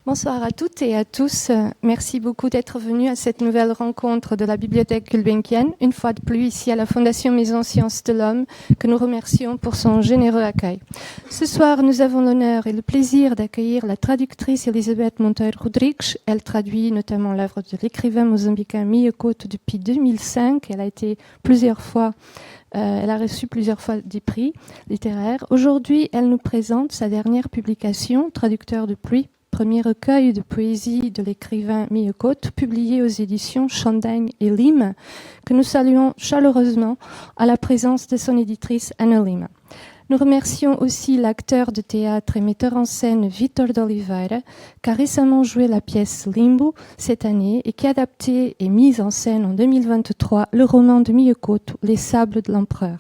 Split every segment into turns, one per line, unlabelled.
Bonsoir à toutes et à tous. Merci beaucoup d'être venus à cette nouvelle rencontre de la Bibliothèque Gulbenkian, une fois de plus ici à la Fondation Maison Sciences de l'Homme, que nous remercions pour son généreux accueil. Ce soir, nous avons l'honneur et le plaisir d'accueillir la traductrice Elisabeth Monteiro Rodrigues. Elle traduit notamment l'œuvre de l'écrivain mozambicain Mia Couto depuis 2005. Elle a reçu plusieurs fois des prix littéraires. Aujourd'hui, elle nous présente sa dernière publication, Traducteur de pluie, premier recueil de poésie de l'écrivain Mia Couto, publié aux éditions Chandaigne et Lima, que nous saluons chaleureusement à la présence de son éditrice Ana Lima. Nous remercions aussi l'acteur de théâtre et metteur en scène Vitor de Oliveira, qui a récemment joué la pièce Limbo cette année et qui a adapté et mis en scène en 2023 le roman de Mia Couto, Les Sables de l'Empereur.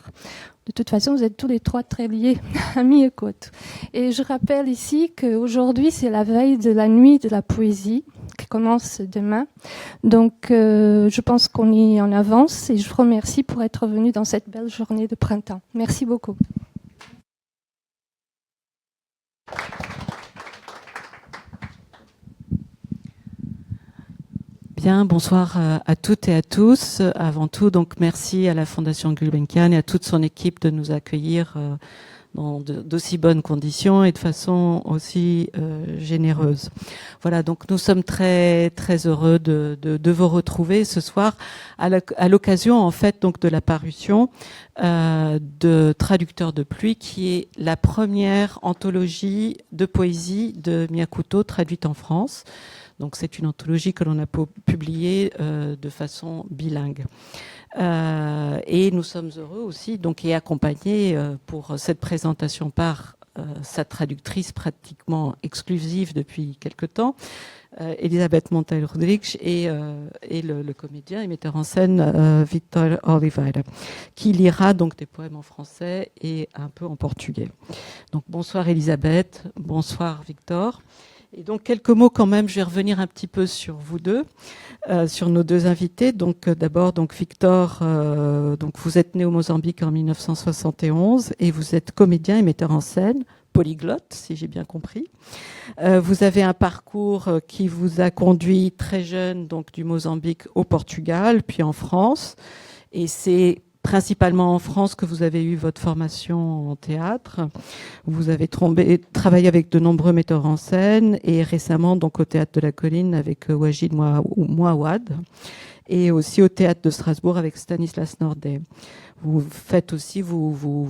De toute façon, vous êtes tous les trois très liés à Mia Couto. Et je rappelle ici qu'aujourd'hui, c'est la veille de la nuit de la poésie qui commence demain. Donc, je pense qu'on y en avance et je vous remercie pour être venus dans cette belle journée de printemps. Merci beaucoup.
Bien, bonsoir à toutes et à tous. Avant tout, donc merci à la Fondation Gulbenkian et à toute son équipe de nous accueillir dans d'aussi bonnes conditions et de façon aussi généreuse. Voilà, donc nous sommes très très heureux de vous retrouver ce soir à l'occasion en fait donc de la parution de Traducteur de pluie, qui est la première anthologie de poésie de Mia Couto traduite en France. Donc c'est une anthologie que l'on a publiée de façon bilingue. Et nous sommes heureux aussi donc, et accompagnés pour cette présentation par sa traductrice pratiquement exclusive depuis quelque temps, Elisabeth Monteiro Rodrigues, et le comédien et metteur en scène Vitor Oliveira, qui lira donc des poèmes en français et un peu en portugais. Donc bonsoir Elisabeth, bonsoir Victor. Et donc quelques mots quand même, je vais revenir un petit peu sur vous deux, sur nos deux invités. Donc d'abord donc Victor, donc vous êtes né au Mozambique en 1971 et vous êtes comédien et metteur en scène, polyglotte si j'ai bien compris. Vous avez un parcours qui vous a conduit très jeune donc du Mozambique au Portugal puis en France, et c'est principalement en France que vous avez eu votre formation en théâtre. Vous avez travaillé avec de nombreux metteurs en scène et récemment donc au Théâtre de la Colline avec Wajid Mouawad et aussi au Théâtre de Strasbourg avec Stanislas Nordet. Vous faites aussi, vous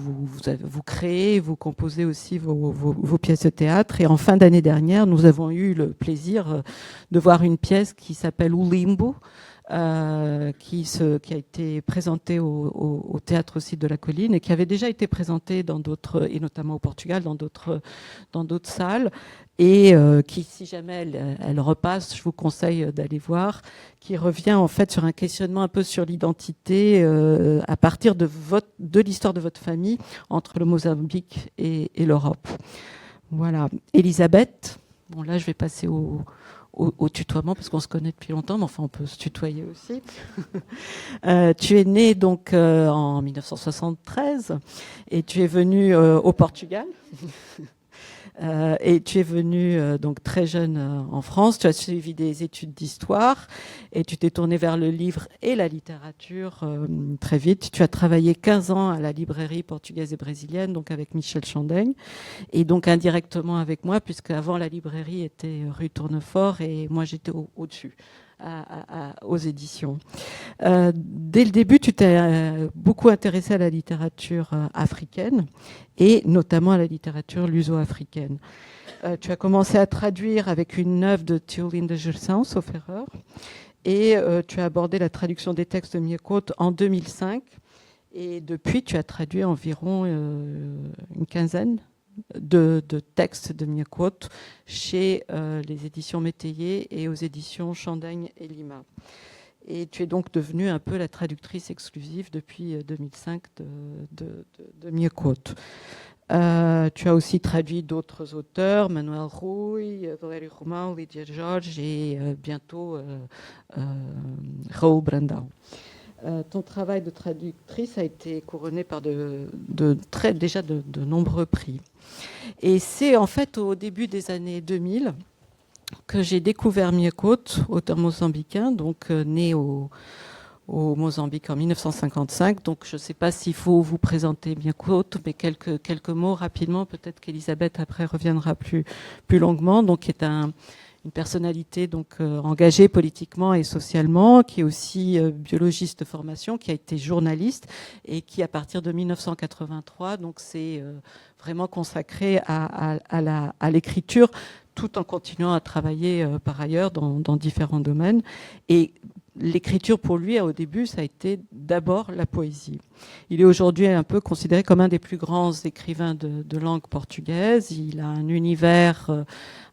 créez, vous composez aussi vos pièces de théâtre. Et en fin d'année dernière, nous avons eu le plaisir de voir une pièce qui s'appelle O Limbo, qui a été présenté au Théâtre aussi de la Colline et qui avait déjà été présenté dans d'autres, et notamment au Portugal, dans d'autres salles, et qui, si jamais elle repasse, je vous conseille d'aller voir, qui revient en fait sur un questionnement un peu sur l'identité à partir de l'histoire de votre famille entre le Mozambique et l'Europe. Voilà. Elisabeth, bon là je vais passer au tutoiement parce qu'on se connaît depuis longtemps, mais enfin on peut se tutoyer aussi. Tu es née donc en 1973 et tu es venue au Portugal. Et tu es venue donc très jeune en France. Tu as suivi des études d'histoire et tu t'es tournée vers le livre et la littérature très vite. Tu as travaillé 15 ans à la librairie portugaise et brésilienne, donc avec Michel Chandaigne, et donc indirectement avec moi, puisque avant la librairie était rue Tournefort et moi j'étais au-dessus. Aux éditions. Dès le début, tu t'es beaucoup intéressée à la littérature africaine et notamment à la littérature luso-africaine. Tu as commencé à traduire avec une œuvre de Théoline de Gersan, sauf erreur, et tu as abordé la traduction des textes de Mia Couto en 2005. Et depuis, tu as traduit environ une quinzaine de textes de Mia Couto chez les éditions Métayer et aux éditions Chandaigne et Lima. Et tu es donc devenue un peu la traductrice exclusive depuis 2005 de Mia Couto. Tu as aussi traduit d'autres auteurs, Manuel Rui, Valério Romão, Lydia Jorge et bientôt Raoul Brandão. Ton travail de traductrice a été couronné par déjà de nombreux prix. Et c'est en fait au début des années 2000 que j'ai découvert Miekot, auteur mozambicain, donc né au Mozambique en 1955. Donc je ne sais pas s'il faut vous présenter Miekot, mais quelques mots rapidement. Peut-être qu'Elisabeth après reviendra plus longuement. Donc qui est une personnalité donc engagée politiquement et socialement, qui est aussi biologiste de formation, qui a été journaliste et qui à partir de 1983 donc s'est vraiment consacré à l'écriture, tout en continuant à travailler par ailleurs dans différents domaines. Et l'écriture pour lui, au début, ça a été d'abord la poésie. Il est aujourd'hui un peu considéré comme un des plus grands écrivains de langue portugaise. Il a un univers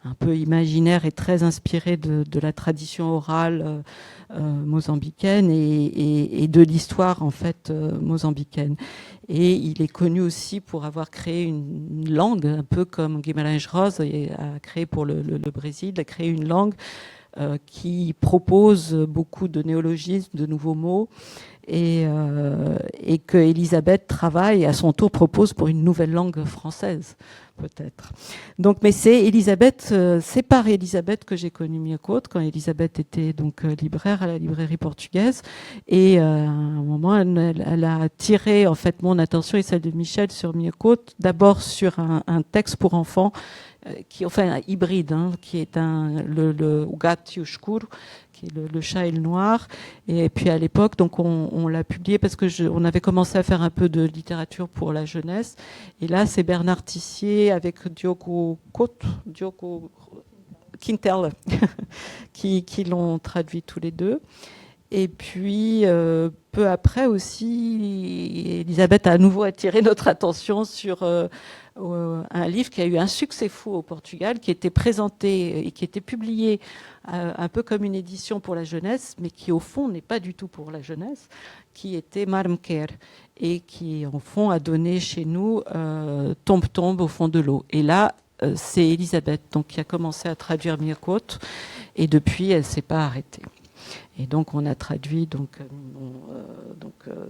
un peu imaginaire et très inspiré de la tradition orale mozambicaine et de l'histoire en fait mozambicaine. Et il est connu aussi pour avoir créé une langue, un peu comme Guimarães Rosa a créé pour le Brésil, a créé une langue qui propose beaucoup de néologismes, de nouveaux mots, et que Elisabeth travaille et à son tour propose pour une nouvelle langue française, peut-être. Donc, mais c'est par Elisabeth que j'ai connu Miekot, quand Elisabeth était donc libraire à la librairie portugaise, et à un moment, elle a tiré en fait mon attention et celle de Michel sur Miekot, d'abord sur un texte pour enfants enfin un hybride, qui est le gato escuro, qui est le chat et le noir. Et puis à l'époque, donc on l'a publié parce que on avait commencé à faire un peu de littérature pour la jeunesse. Et là, c'est Bernard Tissier avec Diogo Quintel qui l'ont traduit tous les deux. Et puis, peu après aussi, Elisabeth a à nouveau attiré notre attention sur un livre qui a eu un succès fou au Portugal, qui était présenté et qui était publié un peu comme une édition pour la jeunesse, mais qui au fond n'est pas du tout pour la jeunesse, qui était Marmker, et qui en fond a donné chez nous Tombe au fond de l'eau. Et là, c'est Elisabeth donc, qui a commencé à traduire Miekot, et depuis, elle ne s'est pas arrêtée. Et donc on a traduit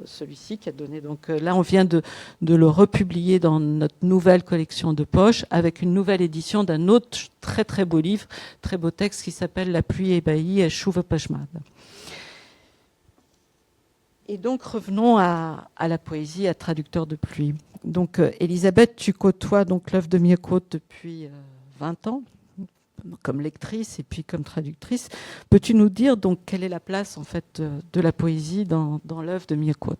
celui-ci qui a donné là on vient de le republier dans notre nouvelle collection de poche avec une nouvelle édition d'un autre très très beau livre, très beau texte qui s'appelle La pluie ébahie et Chuva Pasmada. Et donc revenons à la poésie, à traducteur de pluie. Donc Elisabeth, tu côtoies donc l'œuvre de Miekot depuis 20 ans comme lectrice et puis comme traductrice. Peux-tu nous dire donc quelle est la place en fait de la poésie dans l'œuvre de Miekot ?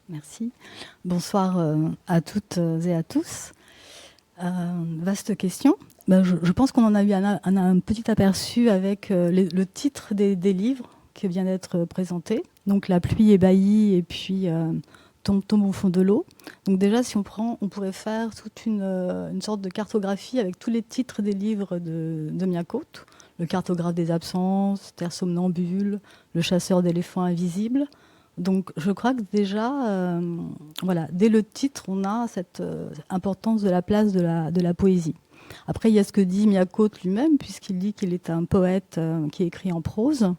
Merci. Bonsoir à toutes et à tous. Vaste question. Je pense qu'on en a eu un petit aperçu avec le titre des livres qui vient d'être présenté. Donc La pluie ébahie et puis Tombe au fond de l'eau. Donc déjà, si on pourrait faire toute une sorte de cartographie avec tous les titres des livres de Miekot. Le cartographe des absences, Terre somnambule, Le chasseur d'éléphants invisibles. Donc je crois que déjà, dès le titre, on a cette importance de la place de la poésie. Après, il y a ce que dit Miekot lui-même, puisqu'il dit qu'il est un poète qui écrit en prose.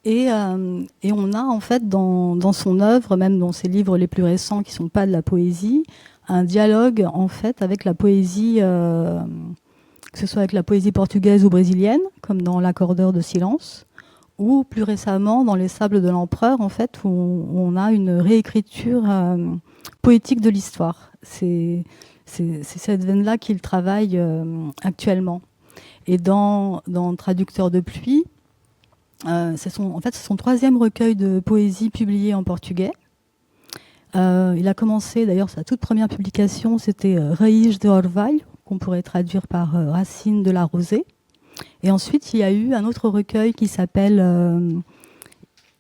Et on a en fait dans son œuvre, même dans ses livres les plus récents qui ne sont pas de la poésie, un dialogue en fait avec la poésie, que ce soit avec la poésie portugaise ou brésilienne, comme dans L'accordeur de silence, ou plus récemment dans Les Sables de l'Empereur, en fait, où on a une réécriture poétique de l'histoire. C'est cette veine-là qu'il travaille actuellement. Et dans Traducteur de pluie, c'est son troisième recueil de poésie publié en portugais. Il a commencé, d'ailleurs, sa toute première publication, c'était Raiz de Orvalho, qu'on pourrait traduire par Racine de la Rosée. Et ensuite, il y a eu un autre recueil qui s'appelle,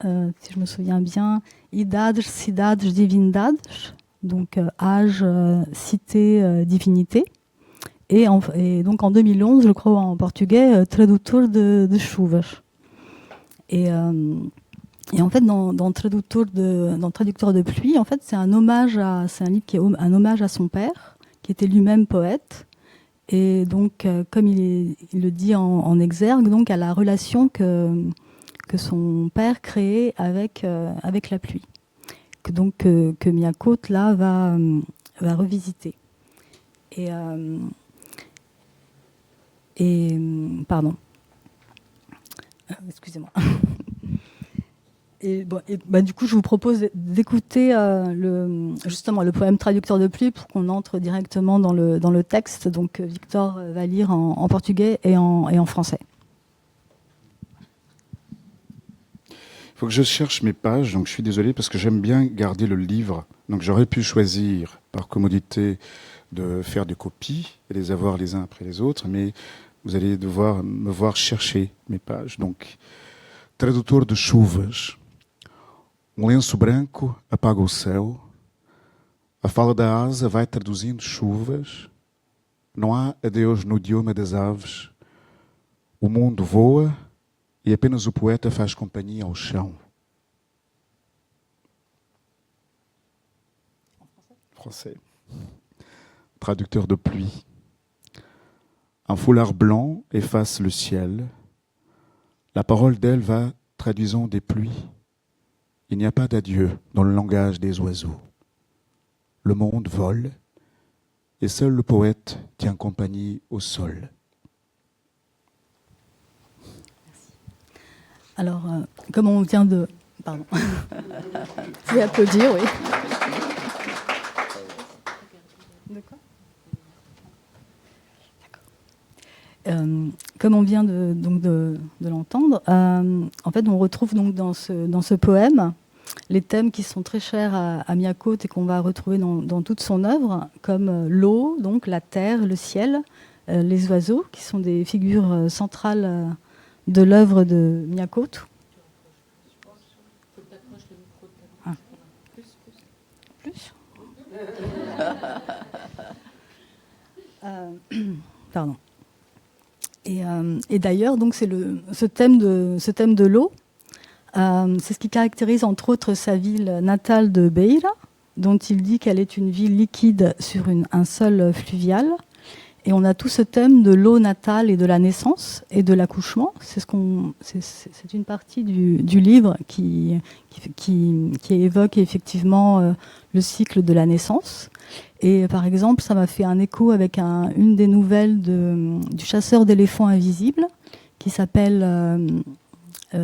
si je me souviens bien, Idades, Cidades, Divindades, donc âge, cité, divinité. Et donc en 2011, je crois en portugais, Tradutor de Chuvas. Et en fait, dans Traducteur de pluie, en fait, c'est un livre qui est un hommage à son père, qui était lui-même poète. Et donc, comme il le dit en exergue, donc à la relation que son père créait avec la pluie, que Miekot là va revisiter. Et, pardon. Excusez-moi. Du coup, je vous propose d'écouter justement le poème Traducteur de pluie pour qu'on entre directement dans le texte. Donc, Victor va lire en portugais et en français.
Il faut que je cherche mes pages, donc je suis désolé parce que j'aime bien garder le livre. Donc j'aurais pu choisir par commodité de faire des copies et les avoir les uns après les autres, mais vous allez devoir me voir chercher mes pages. Donc, tradutor de chuvas. Lenço branco apaga o céu. A fala da asa vai traduzindo chuvas. Não há adeus no idioma das aves. O mundo voa e apenas o poeta faz companhia ao chão. Français. Traducteur de pluie. Un foulard blanc efface le ciel. La parole d'elle va traduisant des pluies. Il n'y a pas d'adieu dans le langage des oiseaux. Le monde vole et seul le poète tient compagnie au sol.
Alors, comme on vient de... Pardon. Vous pouvez applaudir, oui. De quoi ? Comme on vient de l'entendre, en fait, on retrouve donc dans ce poème les thèmes qui sont très chers à Mia Couto et qu'on va retrouver dans toute son œuvre, comme l'eau, donc la terre, le ciel, les oiseaux, qui sont des figures centrales de l'œuvre de Mia Couto. Ah. Plus Pardon. Et d'ailleurs, donc c'est ce thème de l'eau. C'est ce qui caractérise entre autres sa ville natale de Beira, dont il dit qu'elle est une ville liquide sur un sol fluvial. Et on a tout ce thème de l'eau natale et de la naissance et de l'accouchement. C'est une partie du livre qui évoque effectivement le cycle de la naissance. Et par exemple, ça m'a fait un écho avec une des nouvelles du chasseur d'éléphants invisibles, qui s'appelle,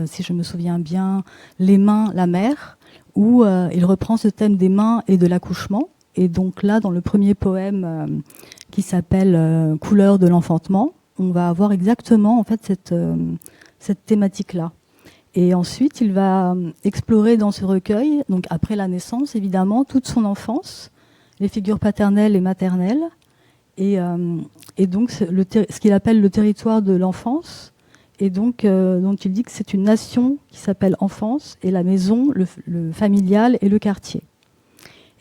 si je me souviens bien, Les mains, la mer, où il reprend ce thème des mains et de l'accouchement. Et donc là, dans le premier poème qui s'appelle Couleur de l'enfantement, on va avoir exactement en fait cette thématique-là. Et ensuite, il va explorer dans ce recueil, donc après la naissance, évidemment, toute son enfance, les figures paternelles et maternelles, et donc ce qu'il appelle le territoire de l'enfance, et donc dont il dit que c'est une nation qui s'appelle enfance, et la maison, le familial et le quartier.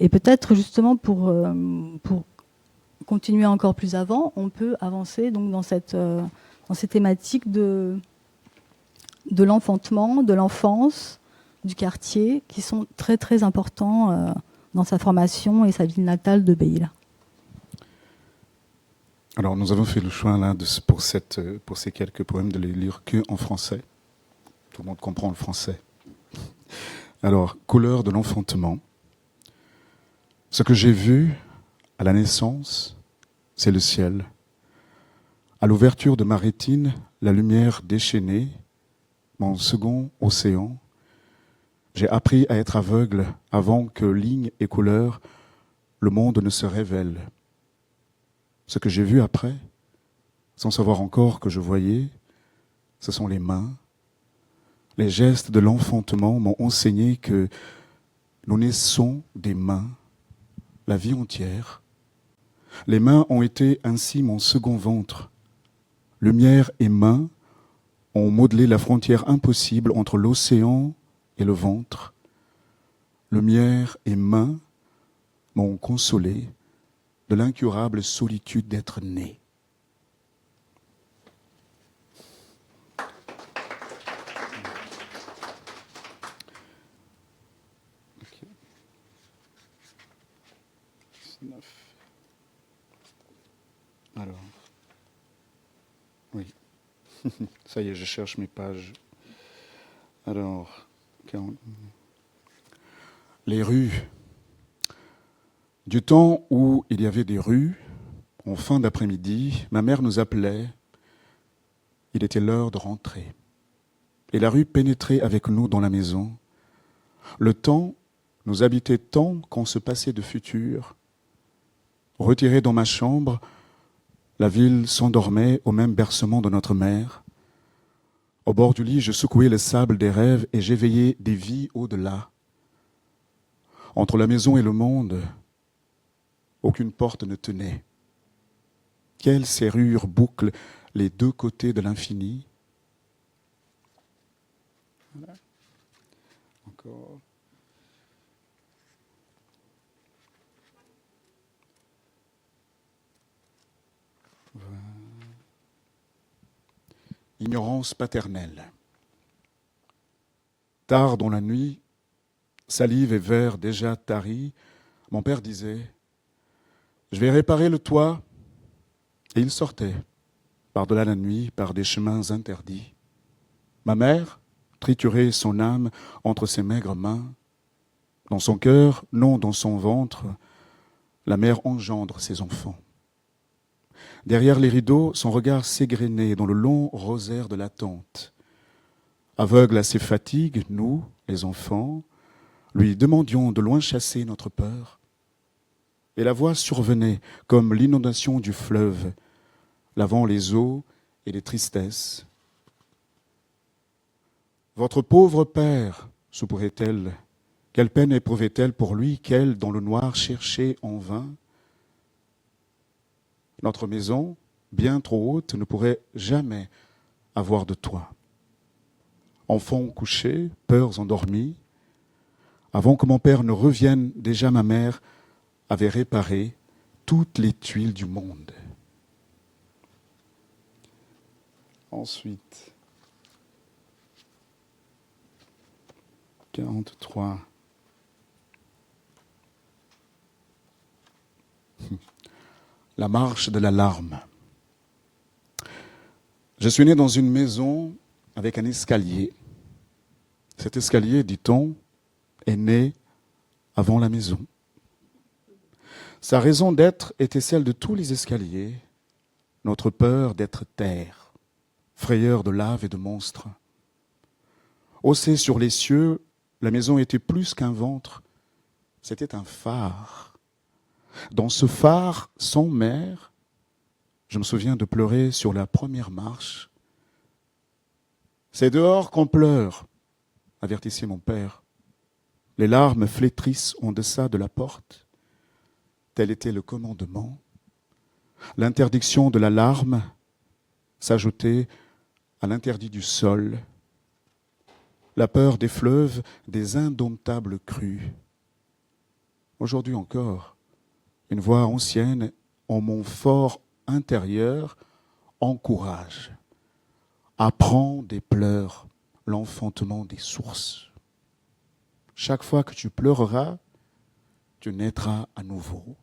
Et peut-être justement pour continuer encore plus avant, on peut avancer donc dans ces thématiques de l'enfantement, de l'enfance, du quartier, qui sont très très importants dans sa formation et sa ville natale de Beira.
Alors nous avons fait le choix là pour ces quelques poèmes de les lire que en français. Tout le monde comprend le français. Alors, couleur de l'enfantement. Ce que j'ai vu à la naissance, c'est le ciel. À l'ouverture de ma rétine, la lumière déchaînée, mon second océan. J'ai appris à être aveugle avant que lignes et couleurs, le monde ne se révèle. Ce que j'ai vu après, sans savoir encore que je voyais, ce sont les mains. Les gestes de l'enfantement m'ont enseigné que nous naissons des mains, la vie entière. Les mains ont été ainsi mon second ventre. Lumière et mains ont modelé la frontière impossible entre l'océan et le ventre. Lumière et mains m'ont consolé de l'incurable solitude d'être né. Okay. 19. Alors, oui, ça y est, je cherche mes pages. Alors, les rues. Du temps où il y avait des rues, en fin d'après-midi, ma mère nous appelait Il était l'heure de rentrer. Et la rue pénétrait avec nous dans la maison. Le temps nous habitait tant qu'on se passait de futur. Retiré dans ma chambre, la ville s'endormait au même bercement de notre mère. Au bord du lit, je secouais le sable des rêves et j'éveillais des vies au-delà. Entre la maison et le monde, aucune porte ne tenait. Quelle serrure boucle les deux côtés de l'infini? Voilà. Encore. Voilà. Ignorance paternelle. Tard dans la nuit, salive et verre déjà taris, mon père disait « Je vais réparer le toit ». Et il sortait, par-delà la nuit, par des chemins interdits. Ma mère triturait son âme entre ses maigres mains. Dans son cœur, non dans son ventre, la mère engendre ses enfants. Derrière les rideaux, son regard s'égrenait dans le long rosaire de l'attente. Aveugle à ses fatigues, nous, les enfants, lui demandions de loin chasser notre peur. Et la voix survenait comme l'inondation du fleuve, lavant les eaux et les tristesses. Votre pauvre père, soupirait-elle, quelle peine éprouvait-elle pour lui qu'elle, dans le noir, cherchait en vain? Notre maison, bien trop haute, ne pourrait jamais avoir de toit. Enfants couchés, peurs endormis, avant que mon père ne revienne, déjà ma mère avait réparé toutes les tuiles du monde. Ensuite, 43. La marche de la larme. Je suis né dans une maison avec un escalier. Cet escalier, dit-on, est né avant la maison. Sa raison d'être était celle de tous les escaliers, notre peur d'être terre, frayeur de lave et de monstres. Haussée sur les cieux, la maison était plus qu'un ventre, c'était un phare. Dans ce phare, sans mère, je me souviens de pleurer sur la première marche. C'est dehors qu'on pleure, avertissait mon père. Les larmes flétrissent en deçà de la porte. Tel était le commandement. L'interdiction de la larme s'ajoutait à l'interdit du sol. La peur des fleuves, des indomptables crues. Aujourd'hui encore, une voix ancienne en mon fort intérieur encourage. Apprends des pleurs l'enfantement des sources. Chaque fois que tu pleureras, tu naîtras à nouveau.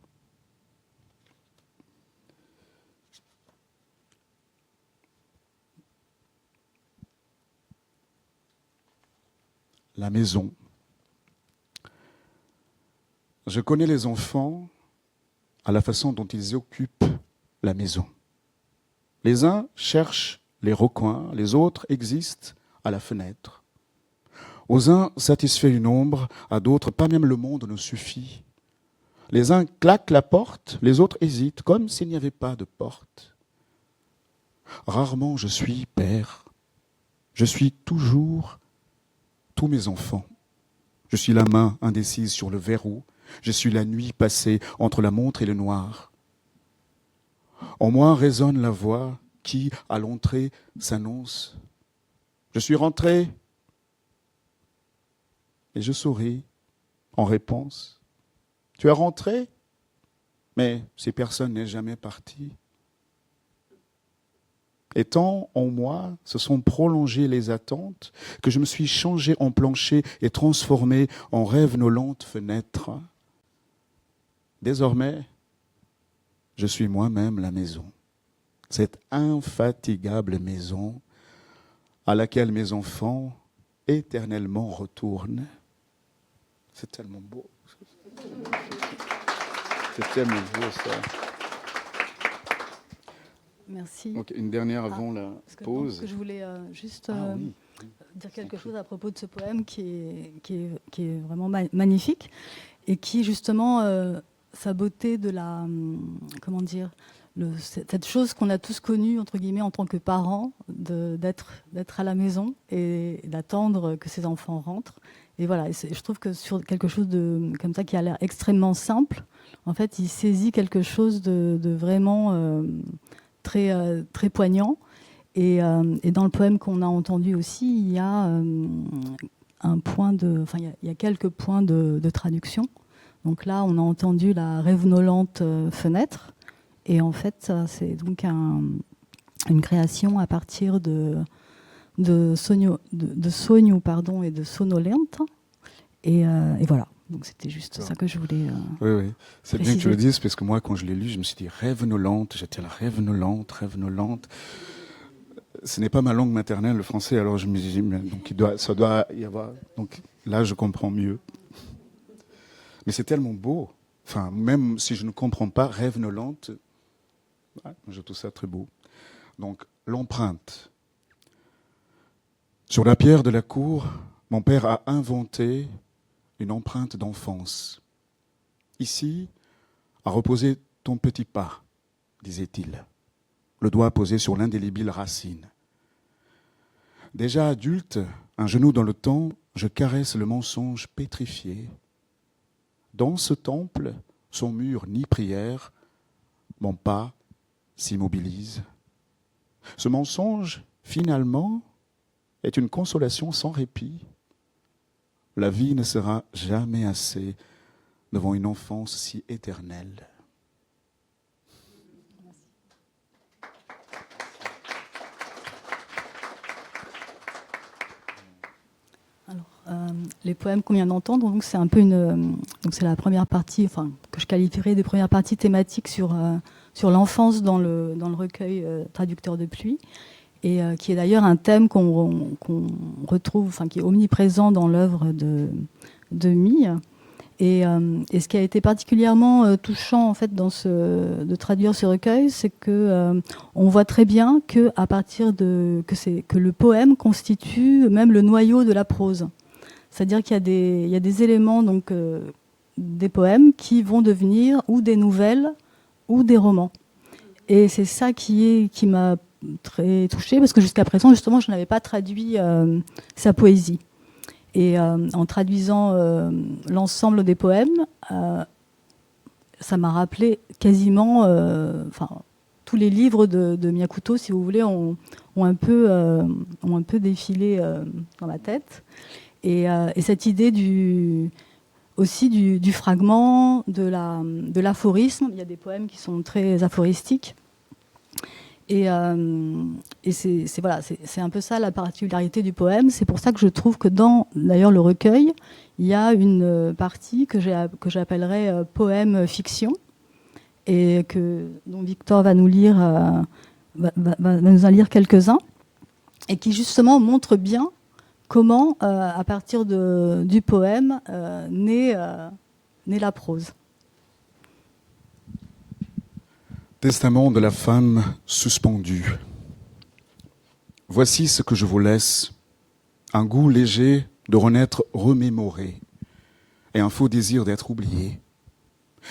La maison. Je connais les enfants à la façon dont ils occupent la maison. Les uns cherchent les recoins, les autres existent à la fenêtre. Aux uns satisfait une ombre, à d'autres pas même le monde ne suffit. Les uns claquent la porte, les autres hésitent, comme s'il n'y avait pas de porte. Rarement je suis père. Je suis toujours tous mes enfants. Je suis la main indécise sur le verrou. Je suis la nuit passée entre la montre et le noir. En moi résonne la voix qui, à l'entrée, s'annonce. Je suis rentré. Et je souris en réponse. Tu es rentré? Mais si personne n'est jamais parti. Et tant en moi se sont prolongées les attentes que je me suis changé en plancher et transformé en rêvenolente fenêtre. Désormais, je suis moi-même la maison. Cette infatigable maison à laquelle mes enfants éternellement retournent. C'est tellement beau. C'est tellement beau ça.
Merci.
Donc, une dernière avant la pause.
Parce que je voulais juste
Oui.
dire quelque chose à propos de ce poème qui est vraiment magnifique et qui justement sa beauté de la comment dire cette chose qu'on a tous connue entre guillemets en tant que parents d'être à la maison et d'attendre que ses enfants rentrent. Et voilà, je trouve que sur quelque chose de comme ça qui a l'air extrêmement simple, en fait, il saisit quelque chose de vraiment très très poignant. Et dans le poème qu'on a entendu aussi, il y a il y a quelques points de traduction. Donc là, on a entendu la rêvenolente fenêtre, et en fait, c'est donc une création à partir de Sogno et de Sonolente. Et voilà. Donc c'était juste ça que je voulais.
Oui. C'est bien que tu le dises, parce que moi, quand je l'ai lu, je me suis dit rêvenolente. J'étais là, rêvenolente. Ce n'est pas ma langue maternelle, le français. Alors je me dis, donc ça doit y avoir. Donc là, je comprends mieux. Mais c'est tellement beau. Enfin, même si je ne comprends pas, rêvenolente, je trouve ça très beau. Donc l'empreinte. Sur la pierre de la cour, mon père a inventé une empreinte d'enfance. Ici, a reposé ton petit pas, disait-il, le doigt posé sur l'indélébile racine. Déjà adulte, un genou dans le temps, je caresse le mensonge pétrifié. Dans ce temple, son mur ni prière, mon pas s'immobilise. Ce mensonge, finalement, est une consolation sans répit. La vie ne sera jamais assez devant une enfance si éternelle.
Alors, les poèmes qu'on vient d'entendre, donc c'est un peu donc c'est la première partie, enfin que je qualifierais de première partie thématique sur l'enfance dans le recueil Traducteur de pluie, et qui est d'ailleurs un thème qu'on retrouve, enfin qui est omniprésent dans l'œuvre de Mie. Et ce qui a été particulièrement touchant en fait de traduire ce recueil, c'est que on voit très bien que à partir que le poème constitue même le noyau de la prose. C'est-à-dire qu'il y a des éléments donc des poèmes qui vont devenir ou des nouvelles ou des romans. Et c'est ça qui m'a très touchée, parce que jusqu'à présent justement je n'avais pas traduit sa poésie. Et en traduisant l'ensemble des poèmes, ça m'a rappelé quasiment, tous les livres de Miyakuto, si vous voulez, ont un peu défilé dans ma tête. Et cette idée aussi du fragment, de l'aphorisme. Il y a des poèmes qui sont très aphoristiques. Et c'est un peu ça la particularité du poème. C'est pour ça que je trouve que dans d'ailleurs le recueil, il y a une partie que j'appellerais poème fiction, et dont Victor va nous lire, va nous en lire quelques-uns, et qui justement montre bien comment, à partir du poème, naît la prose.
Testament de la femme suspendue. Voici ce que je vous laisse, un goût léger de renaître remémoré, et un faux désir d'être oublié.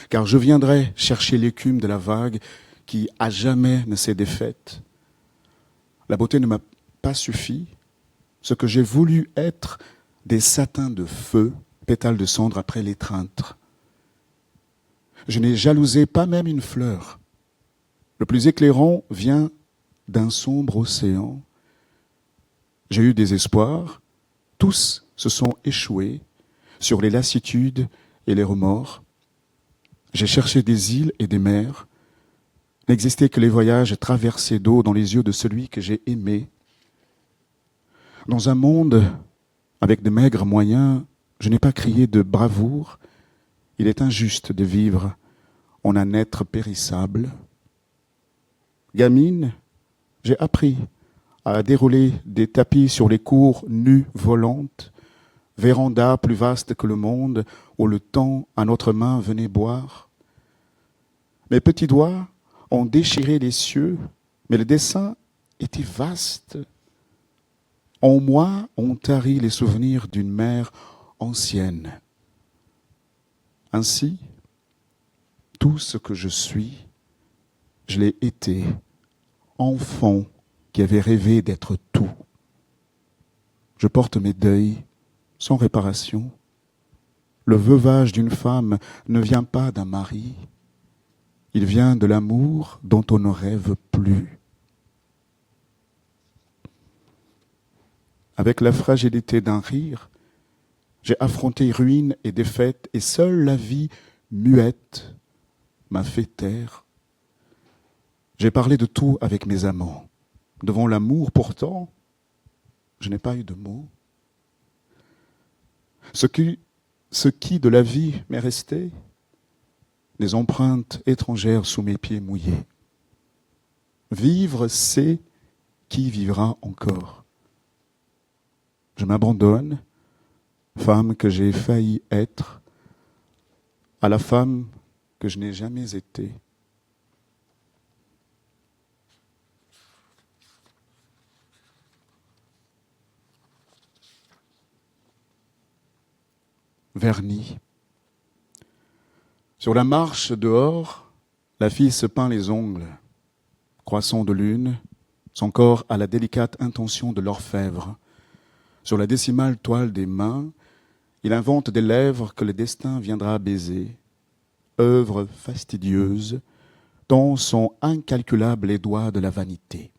Car je viendrai chercher l'écume de la vague qui à jamais ne s'est défaite. La beauté ne m'a pas suffi. Ce que j'ai voulu être, des satins de feu, pétales de cendre après l'étreinte. Je n'ai jalousé pas même une fleur. Le plus éclairant vient d'un sombre océan. J'ai eu des espoirs, tous se sont échoués sur les lassitudes et les remords. J'ai cherché des îles et des mers. N'existaient que les voyages traversés d'eau dans les yeux de celui que j'ai aimé. Dans un monde avec de maigres moyens, je n'ai pas crié de bravoure. Il est injuste de vivre en un être périssable. Gamine, j'ai appris à dérouler des tapis sur les cours nues volantes, vérandas plus vastes que le monde, où le temps à notre main venait boire. Mes petits doigts ont déchiré les cieux Mais le dessin était vaste. En moi ont tari les souvenirs d'une mère ancienne. Ainsi, tout ce que je suis, je l'ai été, enfant qui avait rêvé d'être tout. Je porte mes deuils sans réparation. Le veuvage d'une femme ne vient pas d'un mari. Il vient de l'amour dont on ne rêve plus. Avec la fragilité d'un rire, j'ai affronté ruines et défaites, et seule la vie muette m'a fait taire. J'ai parlé de tout avec mes amants. Devant l'amour, pourtant, je n'ai pas eu de mots. Ce qui de la vie m'est resté, des empreintes étrangères sous mes pieds mouillés. Vivre, c'est qui vivra encore. Je m'abandonne, femme que j'ai failli être, à la femme que je n'ai jamais été. Vernis. Sur la marche dehors, la fille se peint les ongles. Croissant de lune, son corps a la délicate intention de l'orfèvre. Sur la décimale toile des mains, il invente des lèvres que le destin viendra baiser. Œuvre fastidieuse, tant sont incalculables les doigts de la vanité.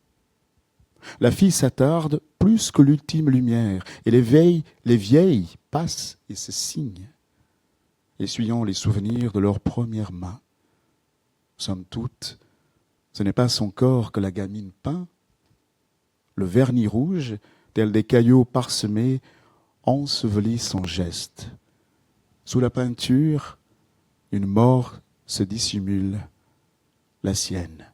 La fille s'attarde plus que l'ultime lumière, et les vieilles passent et se signent, essuyant les souvenirs de leurs premières mains. Somme toute, ce n'est pas son corps que la gamine peint. Le vernis rouge, tel des caillots parsemés, ensevelit son geste. Sous la peinture, une mort se dissimule, la sienne.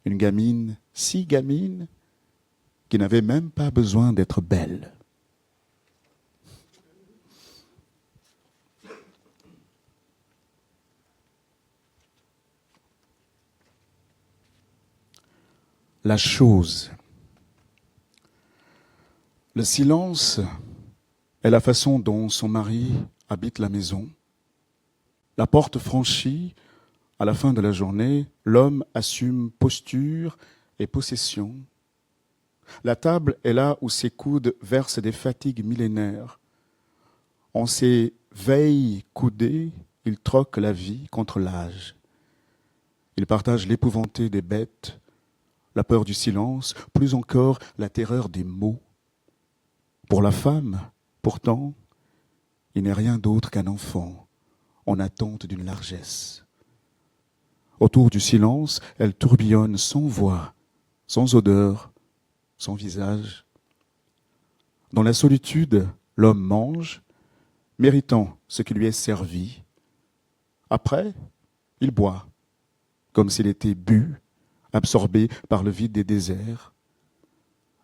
Une gamine, si gamine, qui n'avait même pas besoin d'être belle. La chose. Le silence est la façon dont son mari habite la maison. La porte franchie, à la fin de la journée, l'homme assume posture et possession. La table est là où ses coudes versent des fatigues millénaires. En ses veilles coudées, il troque la vie contre l'âge. Il partage l'épouvanté des bêtes, la peur du silence, plus encore la terreur des mots. Pour la femme, pourtant, il n'est rien d'autre qu'un enfant, en attente d'une largesse. Autour du silence, elle tourbillonne sans voix, sans odeur, sans visage. Dans la solitude, l'homme mange, méritant ce qui lui est servi. Après, il boit, comme s'il était bu, absorbé par le vide des déserts.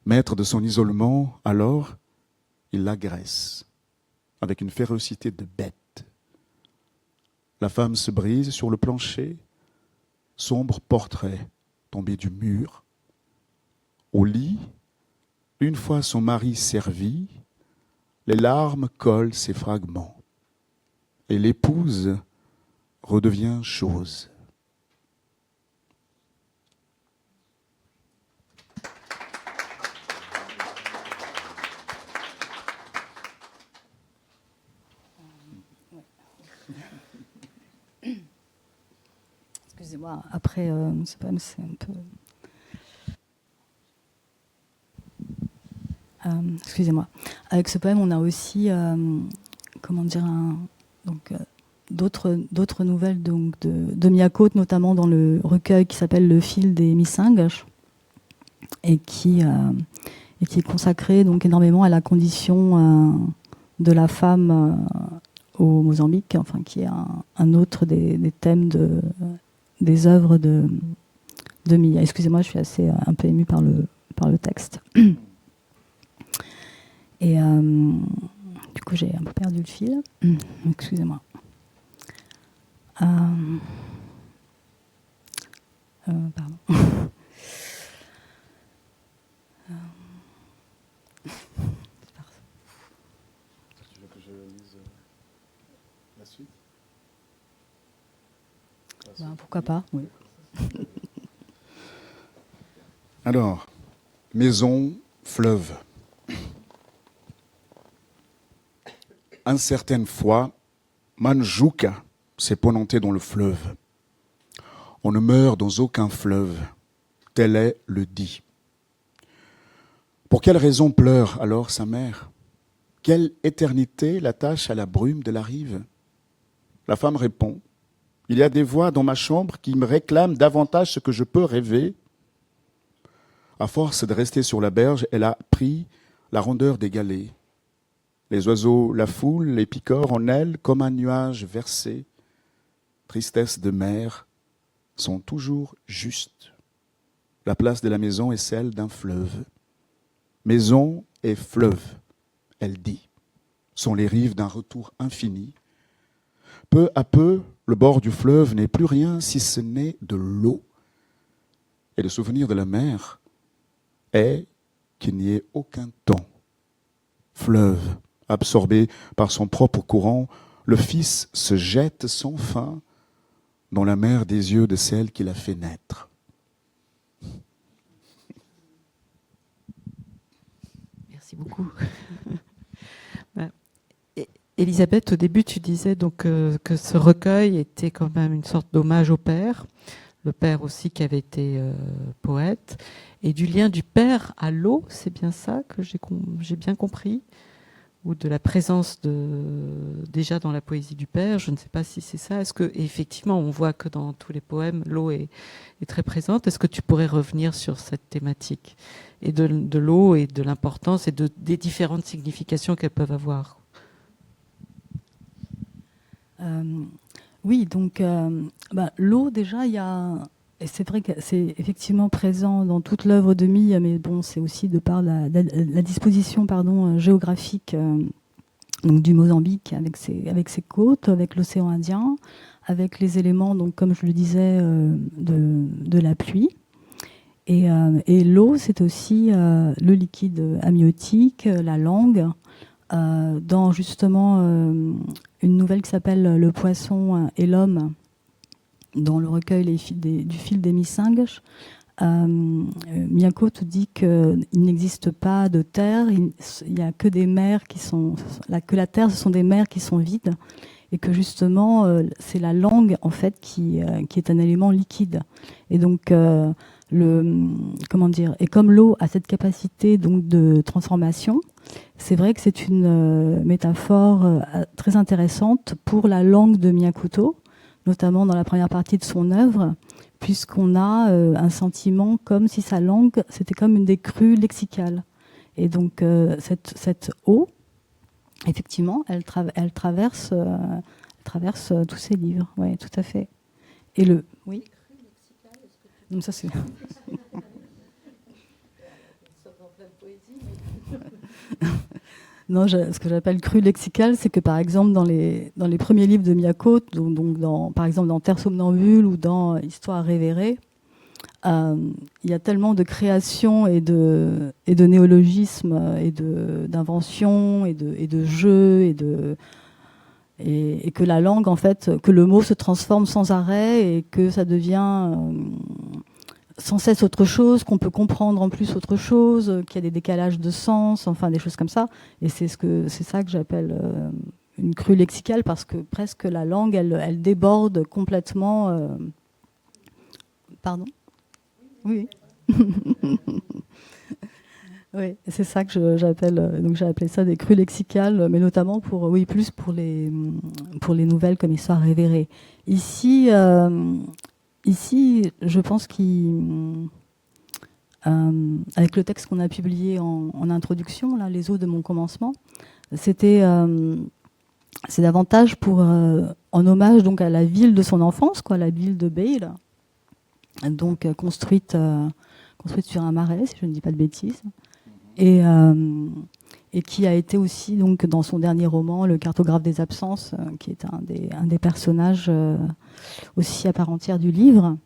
Maître de son isolement, alors, il l'agresse, avec une férocité de bête. La femme se brise sur le plancher, sombre portrait tombé du mur. Au lit, une fois son mari servi, les larmes collent ses fragments, et l'épouse redevient chose.
Excusez-moi, après, ce poème, c'est un peu... excusez-moi. Avec ce poème, on a aussi, d'autres nouvelles donc, de Mia Côte, notamment dans le recueil qui s'appelle Le fil des Missingues, et qui est consacré donc, énormément à la condition de la femme au Mozambique, enfin, qui est un autre des thèmes des œuvres de Mia. Excusez-moi, je suis un peu émue par le texte. Et du coup, j'ai un peu perdu le fil. Excusez-moi. Pardon. Pourquoi pas, oui.
Alors, maison, fleuve. Une certaine fois, Manjuka s'est prononcé dans le fleuve. On ne meurt dans aucun fleuve, tel est le dit. Pour quelle raison pleure alors sa mère? Quelle éternité l'attache à la brume de la rive? La femme répond, il y a des voix dans ma chambre qui me réclament davantage ce que je peux rêver. À force de rester sur la berge, elle a pris la rondeur des galets. Les oiseaux la foulent, les picorent en elle comme un nuage versé. Tristesse de mer sont toujours justes. La place de la maison est celle d'un fleuve. Maison et fleuve, elle dit, sont les rives d'un retour infini. Peu à peu, le bord du fleuve n'est plus rien si ce n'est de l'eau. Et le souvenir de la mer est qu'il n'y ait aucun temps. Fleuve, absorbé par son propre courant, le Fils se jette sans fin dans la mer des yeux de celle qui l'a fait naître.
Merci beaucoup. Elisabeth, au début, tu disais donc que ce recueil était quand même une sorte d'hommage au père, le père aussi qui avait été poète, et du lien du père à l'eau, c'est bien ça que j'ai bien compris, ou de la présence déjà dans la poésie du père, je ne sais pas si c'est ça. Est-ce que, effectivement, on voit que dans tous les poèmes, l'eau est très présente. Est-ce que tu pourrais revenir sur cette thématique et de l'eau et de l'importance et des différentes significations qu'elles peuvent avoir?
Oui, donc l'eau, déjà, il y a... Et c'est vrai que c'est effectivement présent dans toute l'œuvre de Mille, mais bon, c'est aussi de par la disposition géographique donc du Mozambique avec ses côtes, avec l'océan Indien, avec les éléments, donc comme je le disais, de la pluie. Et l'eau, c'est aussi le liquide amniotique, la langue, dans justement une nouvelle qui s'appelle Le poisson et l'homme, dans le recueil du fil des Missingues, Miyako te dit qu'il n'existe pas de terre, il n'y a que des mers que la terre, ce sont des mers qui sont vides, et que justement, c'est la langue en fait qui est un élément liquide. Et donc, et comme l'eau a cette capacité donc de transformation, c'est vrai que c'est une métaphore très intéressante pour la langue de Miyakoto, notamment dans la première partie de son œuvre, puisqu'on a un sentiment comme si sa langue, c'était comme une des crues lexicales. Et donc, cette eau, effectivement, elle traverse tous ses livres. Oui, tout à fait. Et oui. Donc ça, c'est... Non, ce que j'appelle crue lexicale, c'est que par exemple dans les premiers livres de Miyako, par exemple dans Terre somnambule ou dans Histoire révérée, il y a tellement de créations et de néologismes et d'inventions et de jeux et que la langue, en fait, que le mot se transforme sans arrêt et que ça devient sans cesse autre chose, qu'on peut comprendre en plus autre chose, qu'il y a des décalages de sens, enfin des choses comme ça. Et c'est ça que j'appelle une crue lexicale, parce que presque la langue, elle déborde complètement. Pardon ? Oui. Oui, c'est ça que j'appelle. Donc j'ai appelé ça des crues lexicales, mais notamment plus pour les nouvelles comme Histoire révérée. Ici, je pense avec le texte qu'on a publié en introduction, là, Les eaux de mon commencement, c'est davantage en hommage donc à la ville de son enfance, quoi, la ville de Bale, donc construite sur un marais, si je ne dis pas de bêtises, et qui a été aussi donc dans son dernier roman, Le cartographe des absences, qui est un des personnages aussi à part entière du livre.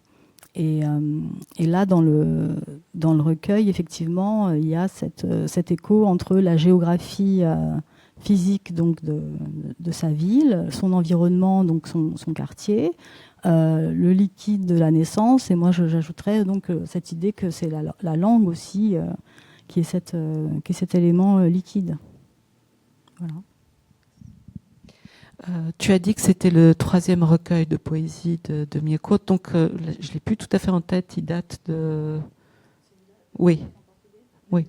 Et là, dans le recueil, effectivement, il y a cet écho entre la géographie physique donc de sa ville, son environnement, donc son quartier, le liquide de la naissance. Et moi, j'ajouterais donc cette idée que c'est la langue aussi qui est cet élément liquide. Voilà.
Tu as dit que c'était le 3e recueil de poésie de Mieux-Côte, donc je ne l'ai plus tout à fait en tête, il date de... Oui, oui,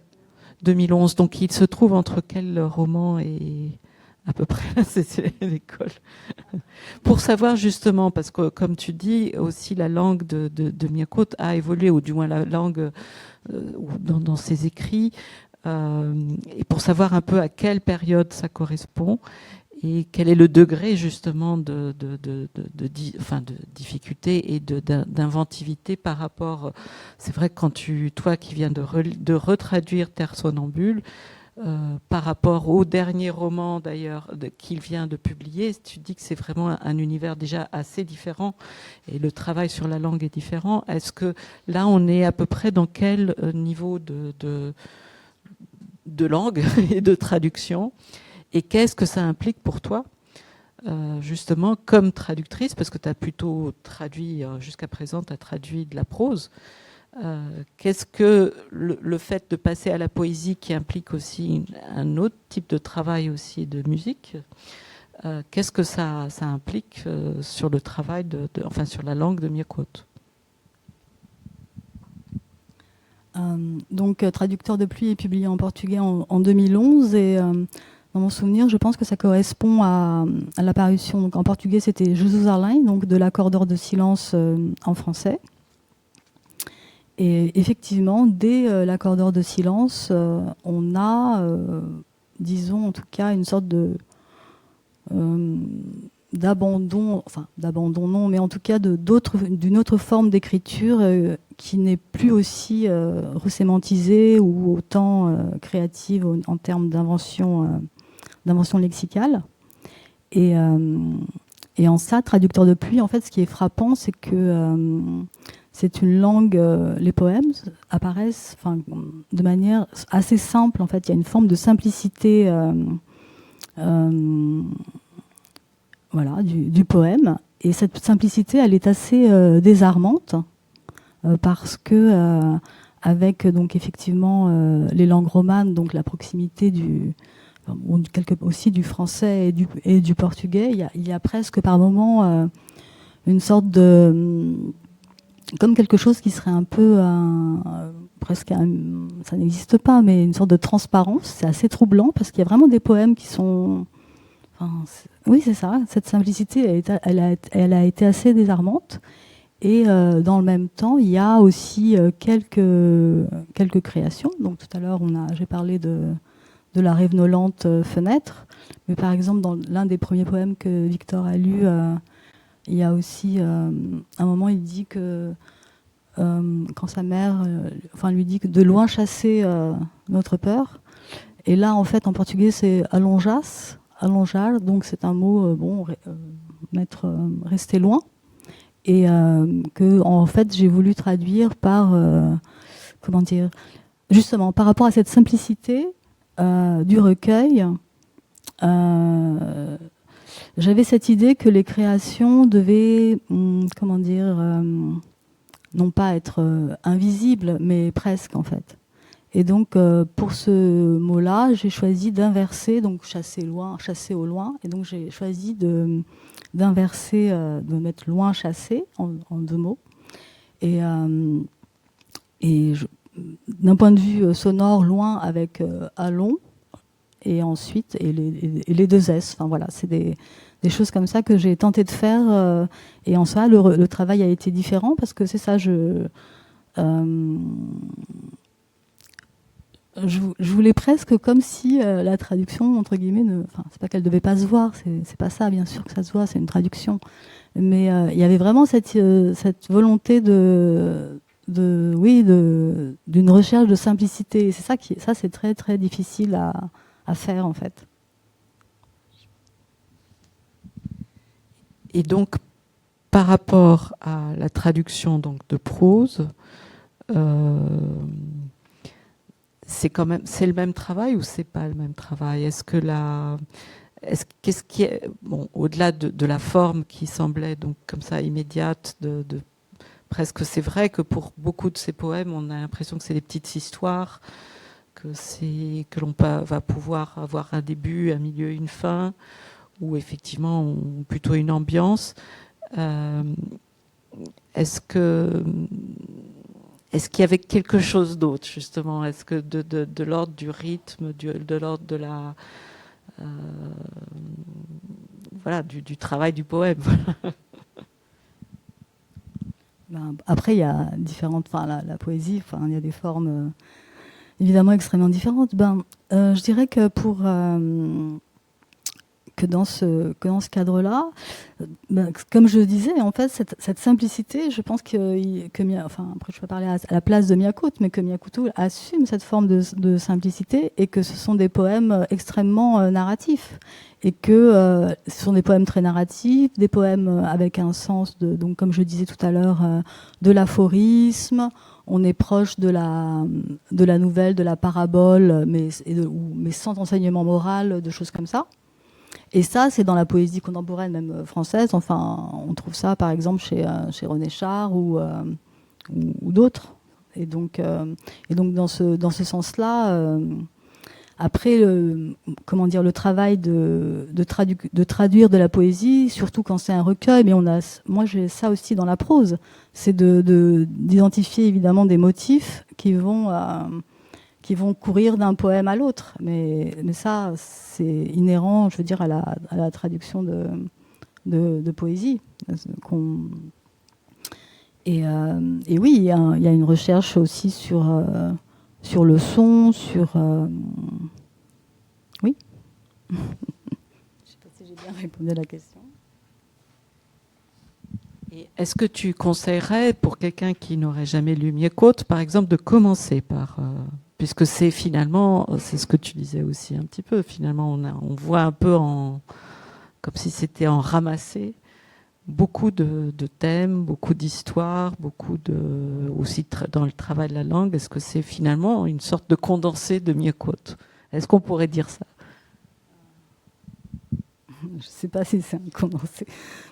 2011. Donc il se trouve entre quel roman et à peu près, c'est l'école. Pour savoir justement, parce que comme tu dis, aussi la langue de Mieux-Côte a évolué, ou du moins la langue dans ses écrits, et pour savoir un peu à quelle période ça correspond. Et quel est le degré justement de difficulté et d'inventivité par rapport... C'est vrai que quand toi qui viens de retraduire Terre somnambule, par rapport au dernier roman d'ailleurs qu'il vient de publier, tu dis que c'est vraiment un univers déjà assez différent et le travail sur la langue est différent. Est-ce que là on est à peu près dans quel niveau de langue et de traduction ? Et qu'est-ce que ça implique pour toi, justement, comme traductrice, parce que tu as plutôt traduit, jusqu'à présent, tu as traduit de la prose. Qu'est-ce que le fait de passer à la poésie, qui implique aussi un autre type de travail aussi de musique, qu'est-ce que ça implique sur le travail, enfin sur la langue de Mieux-Côte ?
Donc, Traducteur de pluie est publié en portugais en 2011 et... Dans mon souvenir, je pense que ça correspond à l'apparition. Donc en portugais, c'était Jesus Além, donc de l'accord d'ordre de silence en français. Et effectivement, dès l'accord d'ordre de silence, on a, disons en tout cas, une sorte d'abandon, enfin d'abandon non, mais en tout cas d'une autre forme d'écriture qui n'est plus aussi resémantisée ou autant créative en termes d'invention lexicale. Et en ça, Traducteur de pluie, en fait, ce qui est frappant, c'est que c'est une langue, les poèmes apparaissent de manière assez simple. En fait, il y a une forme de simplicité voilà, du poème. Et cette simplicité, elle est assez désarmante parce que avec donc effectivement les langues romanes, donc la proximité aussi du français et du portugais, il y a presque par moments une sorte de... comme quelque chose qui serait un peu presque... ça n'existe pas, mais une sorte de transparence. C'est assez troublant parce qu'il y a vraiment des poèmes qui sont... oui, c'est ça. Cette simplicité, elle a été assez désarmante. Et dans le même temps, il y a aussi quelques créations. Donc tout à l'heure, j'ai parlé de la rêvenolente fenêtre. Mais par exemple, dans l'un des premiers poèmes que Victor a lu, il y a aussi un moment, il dit que quand sa mère lui dit que de loin chasser notre peur. Et là, en fait, en portugais, c'est alonjas, donc c'est un mot, rester loin. Et que, en fait, j'ai voulu traduire par, comment dire, justement, par rapport à cette simplicité du recueil, j'avais cette idée que les créations devaient, comment dire, non pas être invisibles, mais presque en fait. Et donc pour ce mot-là, j'ai choisi d'inverser, donc chasser loin, chasser au loin, et donc j'ai choisi d'inverser, de mettre loin, chasser en deux mots. Et d'un point de vue sonore, loin avec allons, et ensuite et les deux S. Enfin voilà, c'est des choses comme ça que j'ai tenté de faire. Et en ça, le travail a été différent parce que c'est ça, je voulais presque comme si la traduction, entre guillemets, c'est pas qu'elle devait pas se voir, c'est pas ça, bien sûr que ça se voit, c'est une traduction. Mais il y avait vraiment cette volonté d'une recherche de simplicité. Et c'est ça c'est très très difficile à faire en fait.
Et donc, par rapport à la traduction donc de prose, c'est le même travail ou c'est pas le même travail ? Est-ce que Qu'est-ce qui est, bon, au-delà de la forme qui semblait donc comme ça immédiate, presque, c'est vrai que pour beaucoup de ces poèmes, on a l'impression que c'est des petites histoires, que l'on va pouvoir avoir un début, un milieu, une fin, ou effectivement plutôt une ambiance. Est-ce qu'il y avait quelque chose d'autre, justement? Est-ce que de l'ordre du rythme, de l'ordre de la voilà, du travail du poème?
Après, il y a différentes, la poésie, il y a des formes évidemment extrêmement différentes. Je dirais que que dans ce cadre-là, comme je disais, en fait, cette simplicité, je pense que après je peux parler à la place de Miyakoto, mais que Miyakoto assume cette forme de simplicité et que ce sont des poèmes extrêmement narratifs et que ce sont des poèmes très narratifs, des poèmes avec un sens donc comme je disais tout à l'heure, de l'aphorisme. On est proche de la nouvelle, de la parabole, mais sans enseignement moral, de choses comme ça. Et ça, c'est dans la poésie contemporaine, même française. Enfin, on trouve ça, par exemple, chez René Char ou d'autres. Et donc, dans ce sens-là, après, le travail de traduire de la poésie, surtout quand c'est un recueil, mais moi j'ai ça aussi dans la prose, c'est d'identifier évidemment des motifs qui vont courir d'un poème à l'autre. Mais ça, c'est inhérent, je veux dire, à la traduction de poésie. Et oui, il y a une recherche aussi sur le son, Oui. Je ne sais pas si j'ai bien répondu à la question.
Est-ce que tu conseillerais, pour quelqu'un qui n'aurait jamais lu Miyakoto, par exemple, de commencer par... puisque c'est finalement, c'est ce que tu disais aussi un petit peu, finalement, on voit un peu comme si c'était en ramassé, beaucoup de thèmes, beaucoup d'histoires, aussi dans le travail de la langue. Est-ce que c'est finalement une sorte de condensé de Miyakoto? Est-ce qu'on pourrait dire ça?
Je ne sais pas si c'est un condensé,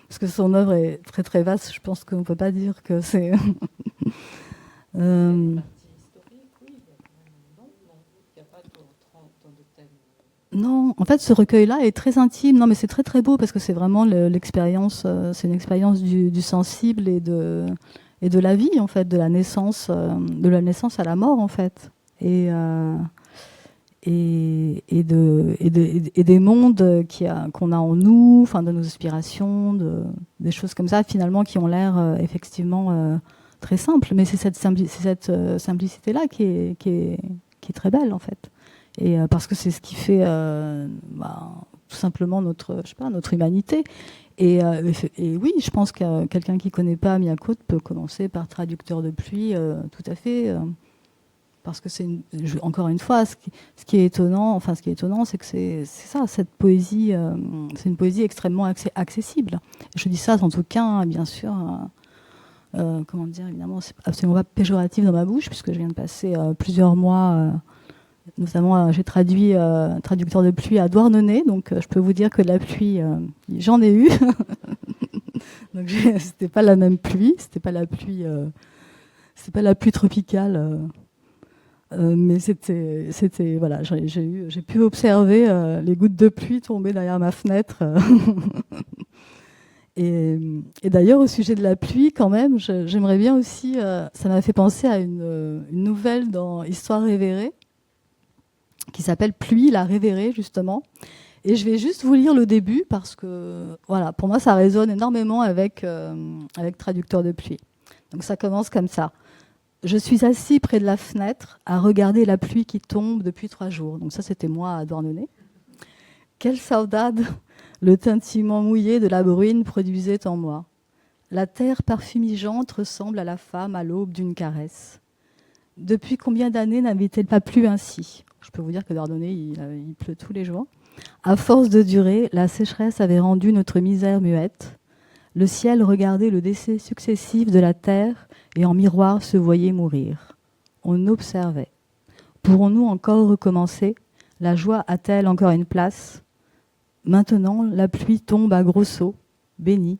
parce que son œuvre est très très vaste. Je pense qu'on ne peut pas dire que c'est... Non, en fait, ce recueil-là est très intime. Non, mais c'est très très beau parce que c'est vraiment l'expérience. C'est une expérience du sensible et de la vie, en fait, de la naissance à la mort, en fait, et des mondes qu'on a en nous, enfin, de nos aspirations, des choses comme ça, finalement, qui ont l'air effectivement très simples. Mais c'est cette simplicité-là qui est très belle, en fait. Et parce que c'est ce qui fait tout simplement notre humanité. Et oui, je pense que quelqu'un qui ne connaît pas Miyakoto peut commencer par Traducteur de pluie, tout à fait. Parce que encore une fois, ce qui est étonnant, c'est que c'est ça, cette poésie, c'est une poésie extrêmement accessible. Et je dis ça sans aucun, bien sûr, comment dire, évidemment, c'est absolument pas péjoratif dans ma bouche, puisque je viens de passer plusieurs mois... Notamment, j'ai traduit Traducteur de pluie à Douarnenez, donc je peux vous dire que de la pluie, j'en ai eu. Donc c'était pas la même pluie, c'était pas la pluie tropicale, mais c'était voilà, j'ai pu observer les gouttes de pluie tomber derrière ma fenêtre. Et d'ailleurs, au sujet de la pluie, quand même, j'aimerais bien aussi, ça m'a fait penser à une nouvelle dans Histoire révérée, qui s'appelle Pluie, la révérée, justement. Et je vais juste vous lire le début parce que, voilà, pour moi, ça résonne énormément avec Traducteur de pluie. Donc ça commence comme ça. Je suis assis près de la fenêtre à regarder la pluie qui tombe depuis 3 jours. Donc ça, c'était moi à Douarnenez. Quelle saudade le tintillement mouillé de la bruine produisait en moi. La terre parfumigeante ressemble à la femme à l'aube d'une caresse. Depuis combien d'années n'avait-elle pas plu ainsi ? Je peux vous dire que Douarnenez, il pleut tous les jours. À force de durer, la sécheresse avait rendu notre misère muette. Le ciel regardait le décès successif de la terre et en miroir se voyait mourir. On observait. Pourrons-nous encore recommencer ? La joie a-t-elle encore une place ? Maintenant, la pluie tombe à gros seaux, bénie.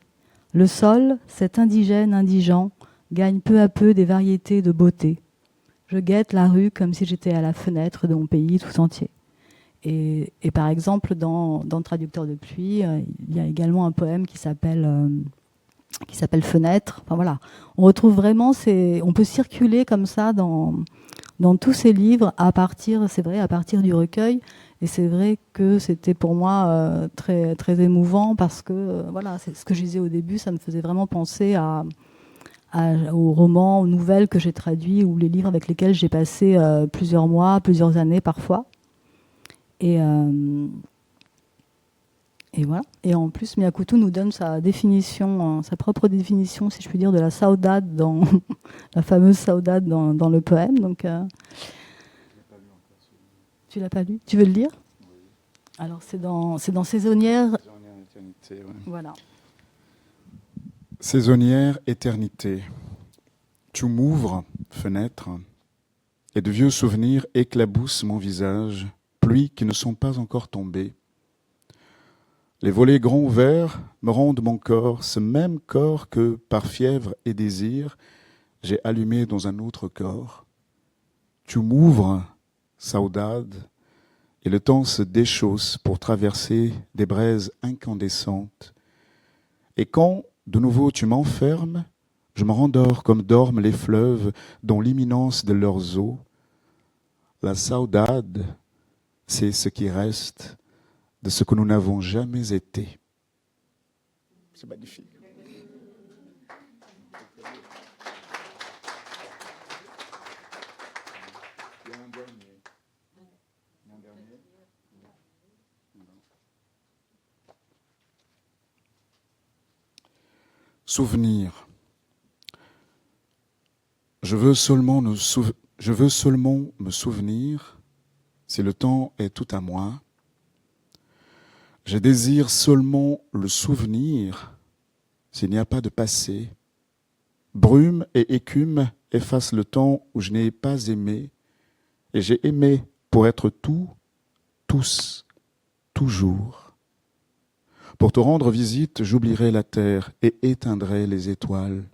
Le sol, cet indigène indigent, gagne peu à peu des variétés de beauté. Je guette la rue comme si j'étais à la fenêtre de mon pays tout entier. Et par exemple, dans Traducteur de pluie, il y a également un poème qui s'appelle Fenêtre. Enfin, voilà. On retrouve vraiment on peut circuler comme ça dans tous ces livres à partir du recueil. Et c'est vrai que c'était pour moi très, très émouvant parce que, voilà, c'est ce que je disais au début, ça me faisait vraiment penser aux romans, aux nouvelles que j'ai traduits ou les livres avec lesquels j'ai passé plusieurs mois, plusieurs années parfois. Et voilà. Et en plus, Miyakoto nous donne sa définition, sa propre définition, si je puis dire, de la saudade dans la fameuse saudade dans le poème. Donc, tu l'as pas lu? Tu veux le lire? Oui. Alors, c'est dans Saisonnière.
Saisonnière éternité, ouais.
Voilà.
Saisonnière éternité. Tu m'ouvres, fenêtre, et de vieux souvenirs éclaboussent mon visage, pluies qui ne sont pas encore tombées. Les volets grands ouverts me rendent mon corps, ce même corps que, par fièvre et désir, j'ai allumé dans un autre corps. Tu m'ouvres, saudade, et le temps se déchausse pour traverser des braises incandescentes. Et quand, de nouveau, tu m'enfermes, je me rendors comme dorment les fleuves dans l'imminence de leurs eaux. La saudade, c'est ce qui reste de ce que nous n'avons jamais été. C'est magnifique. Il y a un dernier. Souvenir. Je veux seulement me souvenir si le temps est tout à moi. Je désire seulement le souvenir s'il n'y a pas de passé. Brume et écume effacent le temps où je n'ai pas aimé, et j'ai aimé pour être tout, tous, toujours. Pour te rendre visite, j'oublierai la terre et éteindrai les étoiles,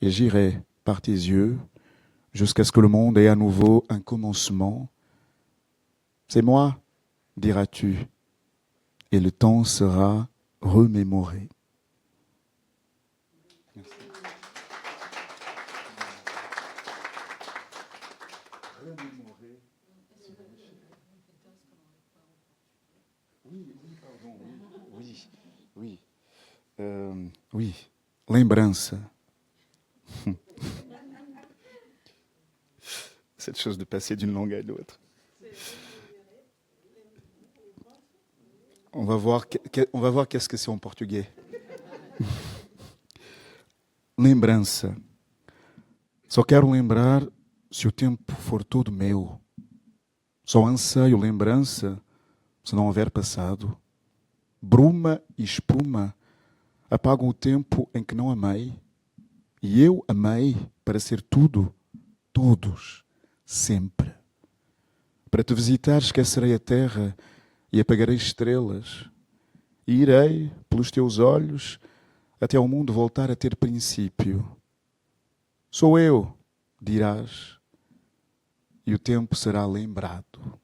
et j'irai par tes yeux jusqu'à ce que le monde ait à nouveau un commencement. C'est moi, diras-tu, et le temps sera remémoré. Merci. Remémoré. Oui, pardon, oui. Lembrança. Cette chose de passer d'une langue à l'autre. On va voir qu'est-ce que c'est en portugais. Lembrança. Só quero lembrar se o tempo for todo meu. Só anseio lembrança se não houver passado. Bruma e espuma apagam o tempo em que não amei. E eu amei para ser tudo, todos, sempre. Para te visitar esquecerei a terra e apagarei estrelas, e irei, pelos teus olhos, até ao mundo voltar a ter princípio. Sou eu, dirás, e o tempo será lembrado.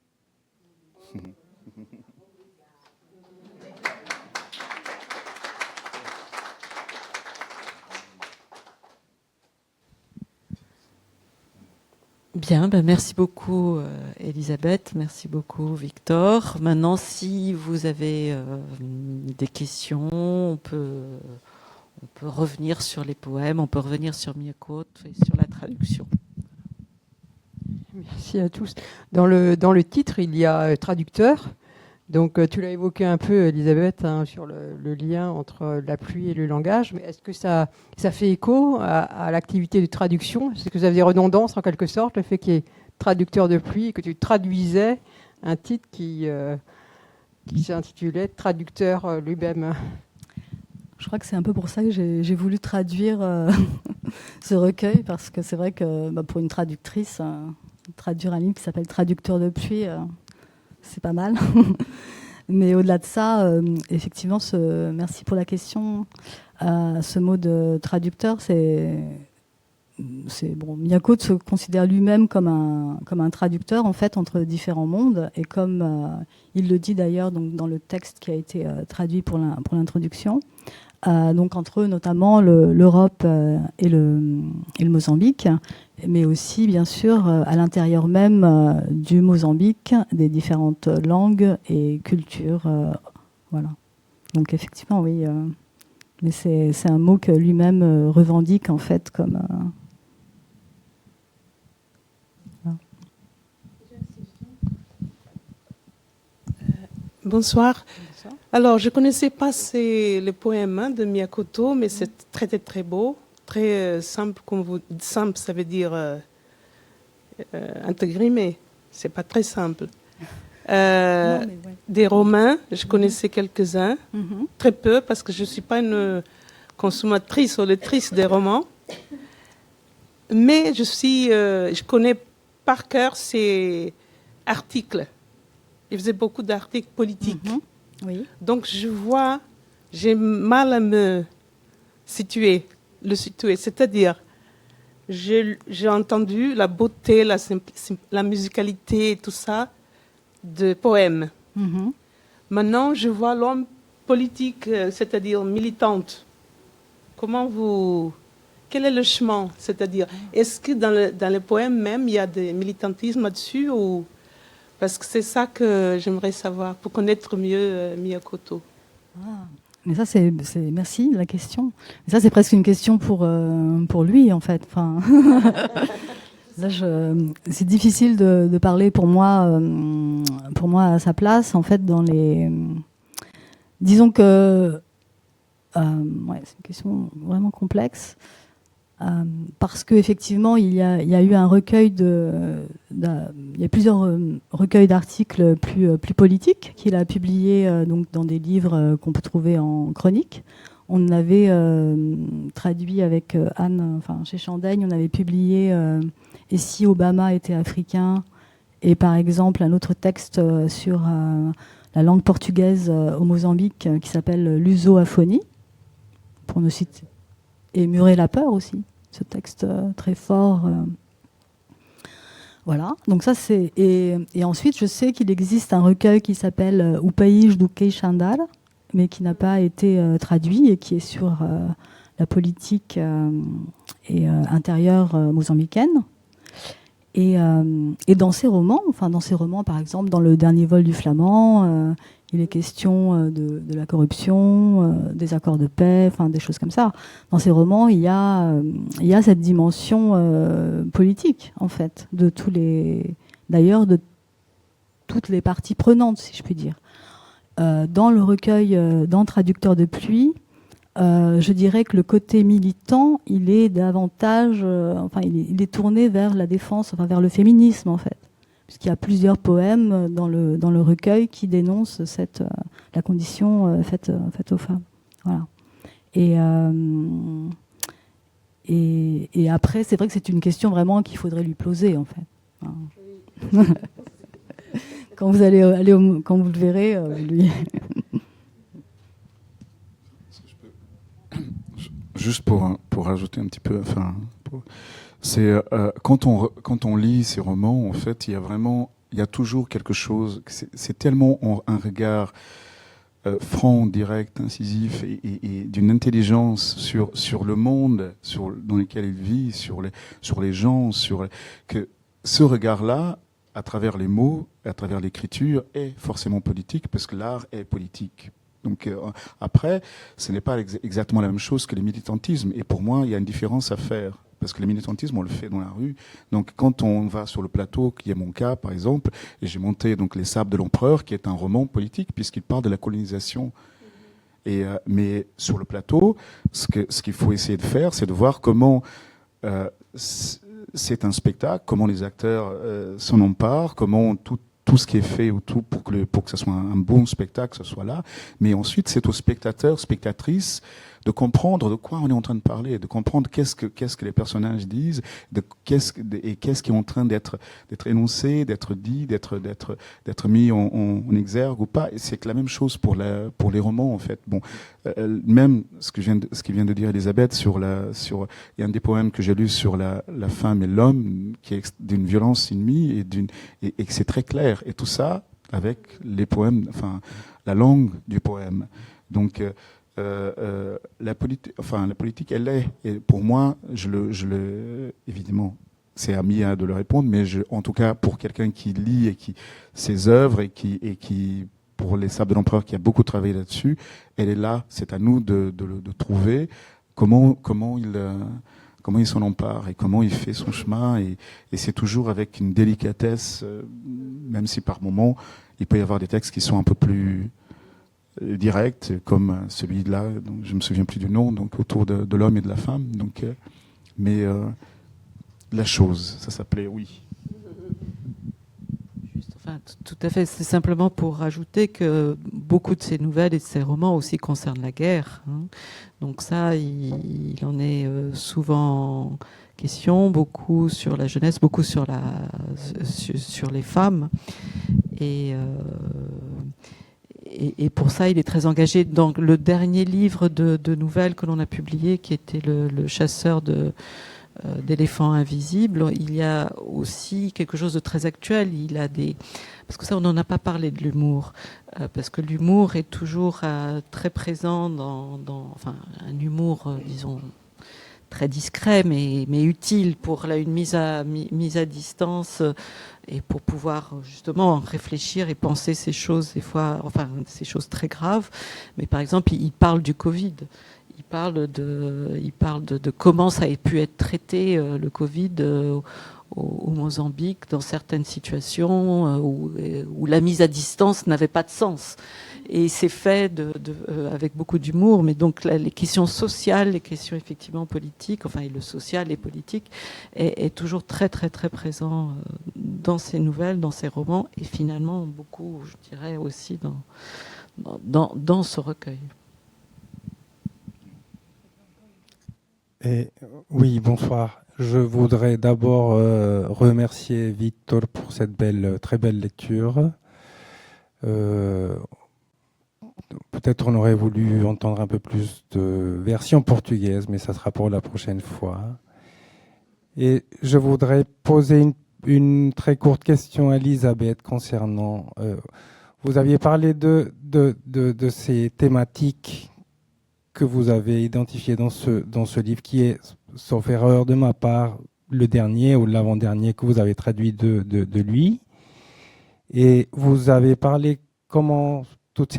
Bien, ben merci beaucoup Elisabeth, merci beaucoup Victor. Maintenant, si vous avez des questions, on peut revenir sur les poèmes, on peut revenir sur Miyakoto et sur la traduction.
Merci à tous. Dans le titre, il y a traducteur. Donc, tu l'as évoqué un peu, Elisabeth, hein, sur le lien entre la pluie et le langage. Mais est-ce que ça fait écho à l'activité de traduction? Est-ce que ça faisait redondance, en quelque sorte, le fait qu'il y ait traducteur de pluie et que tu traduisais un titre qui s'intitulait Traducteur lui-même?
Je crois que c'est un peu pour ça que j'ai voulu traduire ce recueil, parce que c'est vrai que pour une traductrice, traduire un livre qui s'appelle Traducteur de pluie, c'est pas mal. Mais au-delà de ça, effectivement, merci pour la question. Ce mot de traducteur, bon, Miyako se considère lui-même comme un traducteur en fait entre différents mondes, et comme il le dit d'ailleurs donc dans le texte qui a été traduit pour l'introduction. Donc entre eux notamment l'Europe et le Mozambique, mais aussi bien sûr à l'intérieur même du Mozambique, des différentes langues et cultures. Voilà. Donc effectivement, oui. Mais c'est un mot que lui-même revendique en fait comme...
Bonsoir. Alors, je ne connaissais pas le poème de Miyakoto, mais c'est très, très, très beau, très simple, simple, ça veut dire intégré, mais ce n'est pas très simple. Des romans, je connaissais quelques-uns, très peu, parce que je ne suis pas une consommatrice ou lectrice des romans, mais je connais par cœur ces articles. Il faisait beaucoup d'articles politiques.
Oui.
Donc, j'ai mal à me situer. C'est-à-dire, j'ai entendu la beauté, la musicalité et tout ça de poèmes. Maintenant, je vois l'homme politique, c'est-à-dire militante. Quel est le chemin? C'est-à-dire, est-ce que dans le poème même, il y a des militantisme là-dessus ou... Parce que c'est ça que j'aimerais savoir, pour connaître mieux Miyakoto.
Mais ça, merci de la question. Mais ça, c'est presque une question pour lui, en fait. Enfin, là, c'est difficile de parler pour moi à sa place, en fait, dans les... Disons que... c'est une question vraiment complexe. Parce qu'effectivement, il y a eu un recueil il y a plusieurs recueils d'articles plus politiques qu'il a publiés donc dans des livres qu'on peut trouver en chronique. On avait traduit avec Anne, chez Chandaigne, on avait publié Et si Obama était africain, et par exemple un autre texte sur la langue portugaise au Mozambique qui s'appelle Luso-aphonie, pour ne citer. Et Murer la peur aussi, ce texte très fort. Voilà, donc ça c'est... Et ensuite, je sais qu'il existe un recueil qui s'appelle O País do Queixandar, mais qui n'a pas été traduit et qui est sur la politique intérieure mozambicaine. Et dans ces romans, par exemple, dans Le Dernier vol du Flamand, il est question de la corruption, des accords de paix, des choses comme ça. Dans ces romans, il y a cette dimension politique, en fait, de toutes les parties prenantes, si je puis dire. Dans le recueil dans Traducteur de pluie, je dirais que le côté militant, il est davantage, il est tourné vers la défense, vers le féminisme, en fait. Puisqu'il y a plusieurs poèmes dans le recueil qui dénoncent la condition faite aux femmes. Voilà. Et après, c'est vrai que c'est une question vraiment qu'il faudrait lui poser, en fait. Quand vous quand vous le verrez, lui.
Juste pour rajouter un petit peu, c'est quand on lit ces romans, en fait, il y a toujours quelque chose. C'est tellement un regard franc, direct, incisif et d'une intelligence sur le monde, dans lequel il vit, sur les gens, que ce regard-là, à travers les mots, à travers l'écriture, est forcément politique, parce que l'art est politique. Donc après, ce n'est pas exactement la même chose que le militantisme. Et pour moi, il y a une différence à faire. Parce que le militantisme, on le fait dans la rue. Donc quand on va sur le plateau, qui est mon cas par exemple, et j'ai monté donc Les Sables de l'Empereur, qui est un roman politique, puisqu'il parle de la colonisation. Mais sur le plateau, ce qu'il faut essayer de faire, c'est de voir comment c'est un spectacle, comment les acteurs s'en emparent, comment tout ce qui est fait autour pour que ce soit un bon spectacle, que ce soit là. Mais ensuite, c'est aux spectateurs, spectatrices, de comprendre de quoi on est en train de parler, de comprendre qu'est-ce que les personnages disent, qu'est-ce qui est en train d'être énoncé, d'être dit, d'être mis en exergue ou pas. Et c'est que la même chose pour les romans, en fait. Bon, même ce qui vient de dire Elisabeth il y a un des poèmes que j'ai lu sur la femme et l'homme qui est d'une violence inouïe et que c'est très clair. Et tout ça avec les poèmes, enfin la langue du poème. Donc la politique, elle est. Et pour moi, évidemment, c'est à Mia de le répondre, mais en tout cas, pour quelqu'un qui lit ses œuvres et qui, pour les Sables de l'Empereur, qui a beaucoup travaillé là-dessus, elle est là. C'est à nous de trouver comment il s'en empare et comment il fait son chemin. Et c'est toujours avec une délicatesse, même si par moments, il peut y avoir des textes qui sont un peu plus direct, comme celui-là, donc je me souviens plus du nom, donc autour de l'homme et de la femme. Donc, mais la chose, ça s'appelait oui.
Juste, enfin, tout à fait. C'est simplement pour rajouter que beaucoup de ces nouvelles et de ces romans aussi concernent la guerre. Hein. Donc ça, il en est souvent question, beaucoup sur la jeunesse, beaucoup sur les femmes. Et pour ça, il est très engagé. Dans le dernier livre de nouvelles que l'on a publié, qui était le chasseur d'éléphants invisibles, il y a aussi quelque chose de très actuel. Parce que ça, on n'en a pas parlé de l'humour, parce que l'humour est toujours très présent enfin, un humour, disons, très discret, mais utile pour une mise à distance et pour pouvoir justement réfléchir et penser ces choses, des fois, enfin, ces choses très graves. Mais par exemple, il parle du Covid. Il parle de comment ça a pu être traité, le Covid, au Mozambique, dans certaines situations où la mise à distance n'avait pas de sens. Et c'est fait avec beaucoup d'humour, mais donc les questions sociales, les questions effectivement politiques, enfin et le social et politique est toujours très très très présent dans ces nouvelles, dans ces romans, et finalement beaucoup, je dirais aussi dans ce recueil.
Oui, bonsoir. Je voudrais d'abord remercier Victor pour cette très belle lecture. Peut-être on aurait voulu entendre un peu plus de version portugaise, mais ça sera pour la prochaine fois. Et je voudrais poser une très courte question à Elisabeth concernant... vous aviez parlé de ces thématiques que vous avez identifiées dans ce livre, qui est, sauf erreur de ma part, le dernier ou l'avant-dernier que vous avez traduit de lui. Et vous avez parlé comment toutes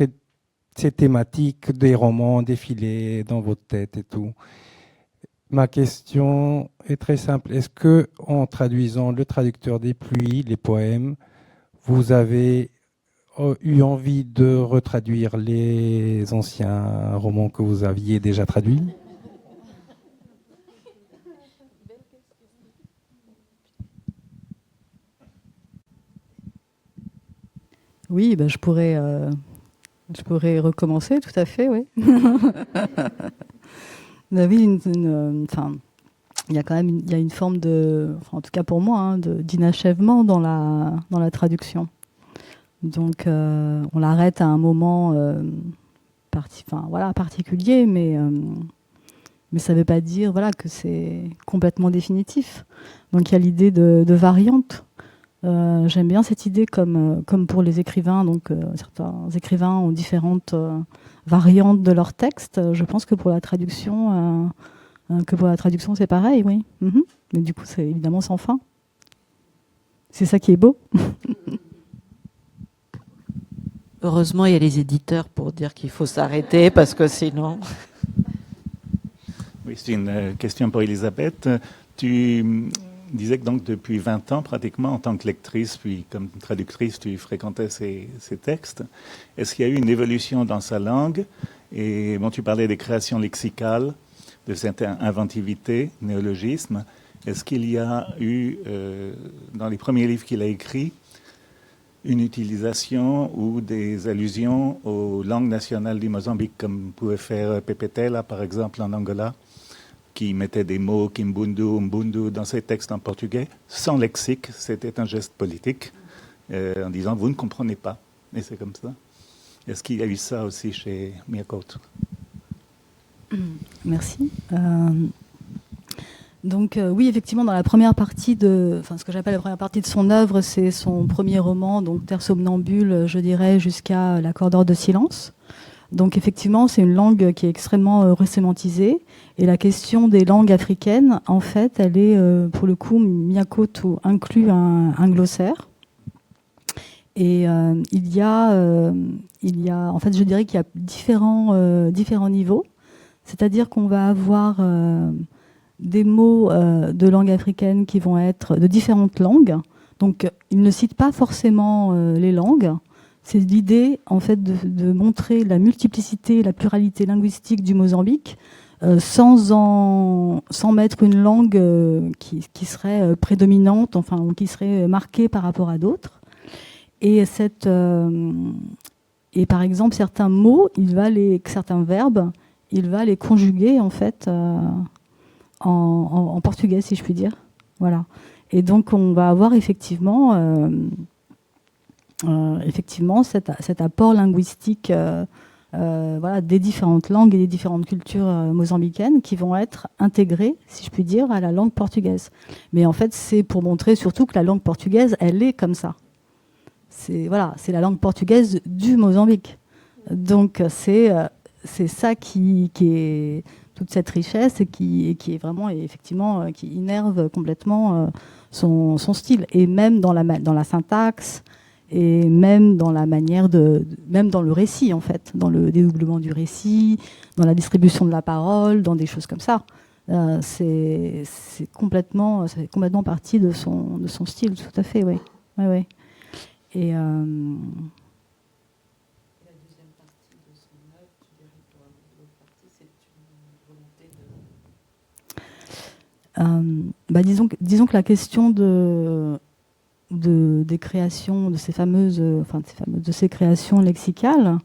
ces thématiques des romans défilaient dans votre tête et tout. Ma question est très simple. Est-ce que, en traduisant Le Traducteur des pluies, les poèmes, vous avez eu envie de retraduire les anciens romans que vous aviez déjà traduits ?
Oui, ben je pourrais recommencer, tout à fait, oui. Oui, enfin, il y a quand même une forme de, enfin, en tout cas pour moi, d'inachèvement dans la traduction. Donc, on l'arrête à un moment particulier, mais ça ne veut pas dire que c'est complètement définitif. Donc, il y a l'idée de variante. J'aime bien cette idée, comme pour les écrivains. Donc, certains écrivains ont différentes variantes de leur texte. Je pense que pour la traduction, c'est pareil, oui. Mais du coup, c'est évidemment sans fin. C'est ça qui est beau.
Heureusement, il y a les éditeurs pour dire qu'il faut s'arrêter, parce que sinon...
Oui, c'est une question pour Elisabeth. Tu disais que donc depuis 20 ans, pratiquement, en tant que lectrice, puis comme traductrice, tu fréquentais ces textes. Est-ce qu'il y a eu une évolution dans sa langue? Et bon, tu parlais des créations lexicales, de cette inventivité, néologisme. Est-ce qu'il y a eu, dans les premiers livres qu'il a écrits, une utilisation ou des allusions aux langues nationales du Mozambique, comme pouvait faire Pepetela, par exemple, en Angola, qui mettait des mots Kimbundu, Mbundu dans ses textes en portugais, sans lexique. C'était un geste politique, en disant « vous ne comprenez pas ». Et c'est comme ça. Est-ce qu'il y a eu ça aussi chez Miyakoto?
Merci. Donc oui, effectivement, dans la première partie ce que j'appelle la première partie de son œuvre, c'est son premier roman, donc Terre somnambule, je dirais, jusqu'à L'accord d'or de silence. Donc effectivement, c'est une langue qui est extrêmement resémantisée. Et la question des langues africaines, en fait, elle est, pour le coup, Miyakoto inclut un glossaire. Et il y a, en fait, je dirais qu'il y a différents niveaux. C'est-à-dire qu'on va avoir des mots de langue africaine qui vont être de différentes langues. Donc, il ne cite pas forcément les langues. C'est l'idée, en fait, de montrer la multiplicité, la pluralité linguistique du Mozambique, sans mettre une langue qui serait prédominante, enfin, ou qui serait marquée par rapport à d'autres. Et par exemple, certains mots, certains verbes, il va les conjuguer, en fait, en portugais, si je puis dire. Voilà. Et donc, on va avoir effectivement cet apport linguistique des différentes langues et des différentes cultures mozambicaines qui vont être intégrées, si je puis dire, à la langue portugaise. Mais en fait, c'est pour montrer surtout que la langue portugaise, elle est comme ça. C'est la langue portugaise du Mozambique. Donc, c'est ça qui est toute cette richesse et qui est vraiment, effectivement, qui innerve complètement son style. Et même dans la syntaxe, et même dans la manière même dans le récit, en fait, dans le dédoublement du récit, dans la distribution de la parole, dans des choses comme ça. C'est complètement partie de son style, tout à fait, oui. Ouais, ouais. Et la deuxième partie de son œuvre, tu dirais pour l'autre partie, c'est une volonté de... disons que la question des créations, de ces créations lexicales,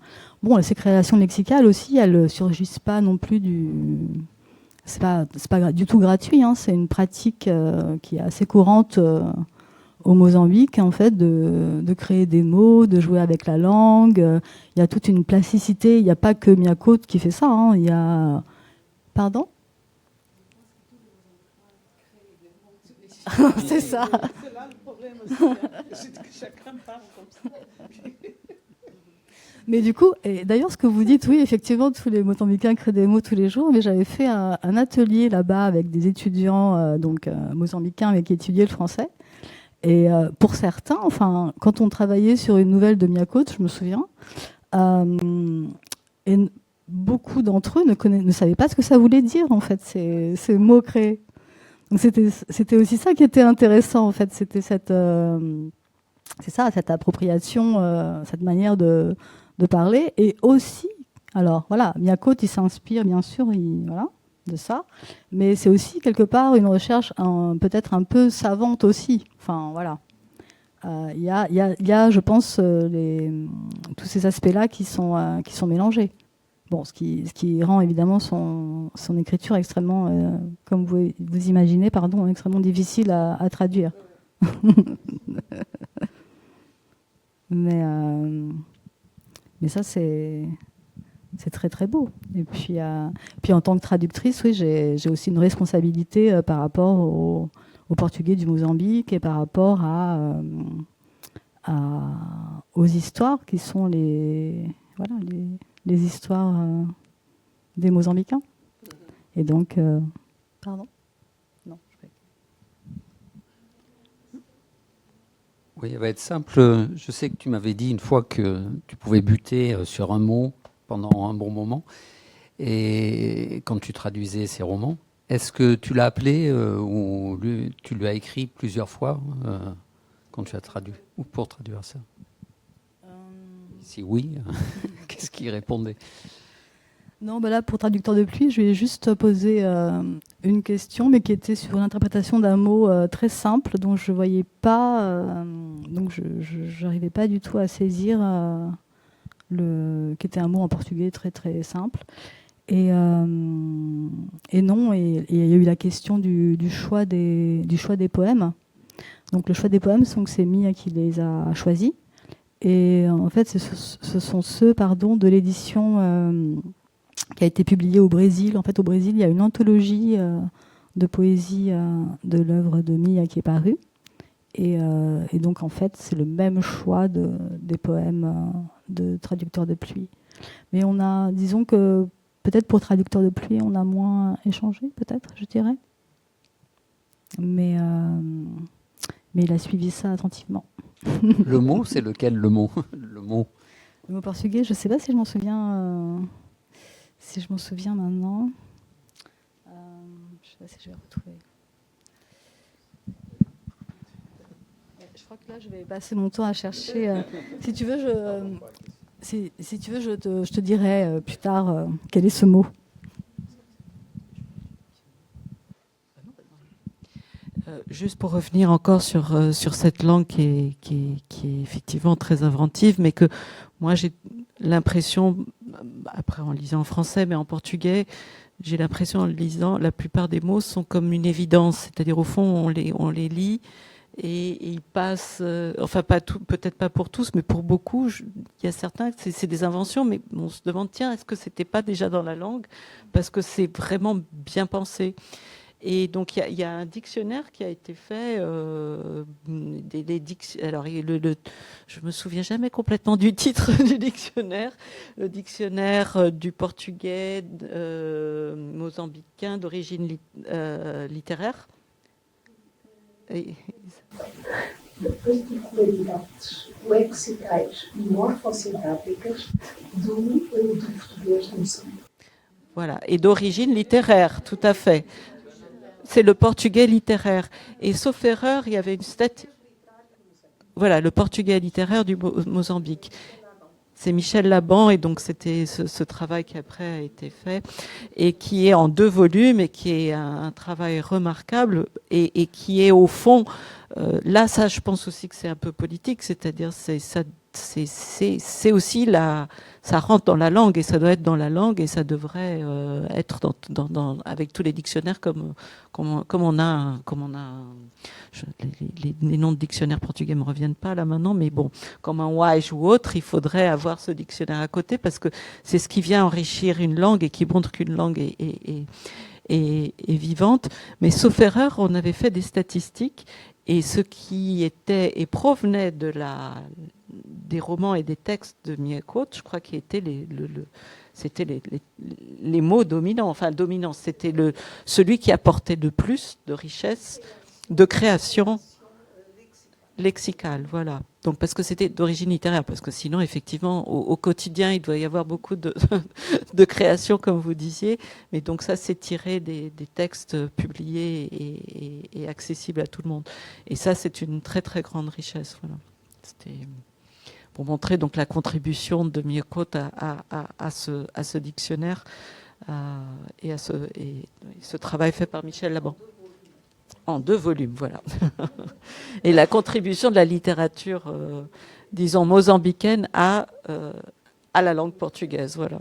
ces créations lexicales aussi, elles surgissent pas non plus c'est pas du tout gratuit, hein, c'est une pratique qui est assez courante au Mozambique, en fait, de créer des mots, de jouer avec la langue. Il y a toute une plasticité. Il n'y a pas que Miyakoto qui fait ça. Hein. Il y a... Pardon? C'est ça.
C'est là le problème aussi. Chacun parle comme ça.
Mais du coup, et d'ailleurs, ce que vous dites, oui, effectivement, tous les Mozambicains créent des mots tous les jours. Mais j'avais fait un atelier là-bas avec des étudiants mozambicains mais qui étudiaient le français. Et pour certains, enfin, quand on travaillait sur une nouvelle de Miyakoto, je me souviens, et beaucoup d'entre eux ne savaient pas ce que ça voulait dire, en fait, ces mots créés. Donc c'était aussi ça qui était intéressant, en fait. C'était cette appropriation, cette manière de parler. Et aussi, alors voilà, Miyakoto, il s'inspire, bien sûr, de ça, mais c'est aussi quelque part une recherche peut-être un peu savante aussi. Enfin voilà, il y a, je pense, tous ces aspects-là qui sont mélangés. Bon, ce qui rend évidemment son écriture extrêmement, comme vous imaginez, extrêmement difficile à traduire. mais ça c'est très très beau. Et puis en tant que traductrice, oui, j'ai aussi une responsabilité par rapport aux Portugais du Mozambique et par rapport aux histoires qui sont les histoires des Mozambicains. Et donc, pardon. Non.
Oui, elle va être simple. Je sais que tu m'avais dit une fois que tu pouvais buter sur un mot pendant un bon moment, et quand tu traduisais ces romans, est-ce que tu l'as appelé ou tu lui as écrit plusieurs fois quand tu as traduit ou pour traduire ça? Si oui, qu'est-ce qu'il répondait?
Non, bah là, pour traducteur de pluie, je vais juste poser une question, mais qui était sur l'interprétation d'un mot très simple, dont je voyais pas, donc je n'arrivais pas du tout à saisir, qui était un mot en portugais très très simple. Et non, et il y a eu la question du choix des poèmes. Donc le choix des poèmes, c'est Mia qui les a choisis. Et en fait, ce sont ceux, de l'édition qui a été publiée au Brésil. En fait, au Brésil, il y a une anthologie de poésie de l'œuvre de Mia qui est parue. Et donc, en fait, c'est le même choix des poèmes de traducteur de pluie. Mais on a, disons que peut-être pour traducteur de pluie, on a moins échangé, peut-être, je dirais. Mais il a suivi ça attentivement.
Le mot, c'est lequel, le mot? Le mot
portugais, je ne sais pas si je m'en souviens. Si je m'en souviens maintenant. Je ne sais pas si je vais retrouver. Je crois que là, je vais passer mon temps à chercher. Si tu veux, je te dirai plus tard quel est ce mot.
Juste pour revenir encore sur cette langue qui est effectivement très inventive, mais que moi j'ai l'impression, après en lisant en français, mais en portugais, j'ai l'impression en le lisant, la plupart des mots sont comme une évidence, c'est-à-dire au fond on les lit et ils passent, enfin pas tout, peut-être pas pour tous, mais pour beaucoup, il y a certains, c'est des inventions, mais on se demande, tiens, est-ce que c'était pas déjà dans la langue, parce que c'est vraiment bien pensé. Et donc, il y a un dictionnaire qui a été fait. Alors, je me souviens jamais complètement du titre du dictionnaire. Le dictionnaire du portugais mozambicain d'origine littéraire.
Particularidades lexicais e morfossintáticas do português de Moçambique.
Voilà, et d'origine littéraire, tout à fait. C'est le portugais littéraire. Et sauf erreur, il y avait une statistique. Voilà, le portugais littéraire du Mozambique. C'est Michel Laban, et donc c'était ce travail qui après a été fait, et qui est en 2 volumes, et qui est un travail remarquable, et qui est au fond, là, ça, je pense aussi que c'est un peu politique, c'est-à-dire c'est aussi ça rentre dans la langue, et ça doit être dans la langue, et ça devrait être avec tous les dictionnaires comme on a les noms de dictionnaires portugais me reviennent pas là maintenant, mais bon, comme un Wise ou autre, il faudrait avoir ce dictionnaire à côté, parce que c'est ce qui vient enrichir une langue et qui montre qu'une langue est vivante. Mais sauf erreur, on avait fait des statistiques, et ce qui provenait des romans et des textes de Miekot, je crois qu'il était c'était les mots dominants. Enfin, dominants, c'était celui qui apportait le plus de richesse, de création lexicale, voilà. Donc, parce que c'était d'origine littéraire, parce que sinon, effectivement, au quotidien, il doit y avoir beaucoup de création, comme vous disiez. Mais donc, ça, c'est tiré des textes publiés et accessibles à tout le monde. Et ça, c'est une très, très grande richesse, voilà. C'était pour montrer donc la contribution de Miekot à ce dictionnaire et ce travail fait par Michel Laban. En 2 volumes, voilà. Et la contribution de la littérature, disons, mozambicaine à la langue portugaise, voilà.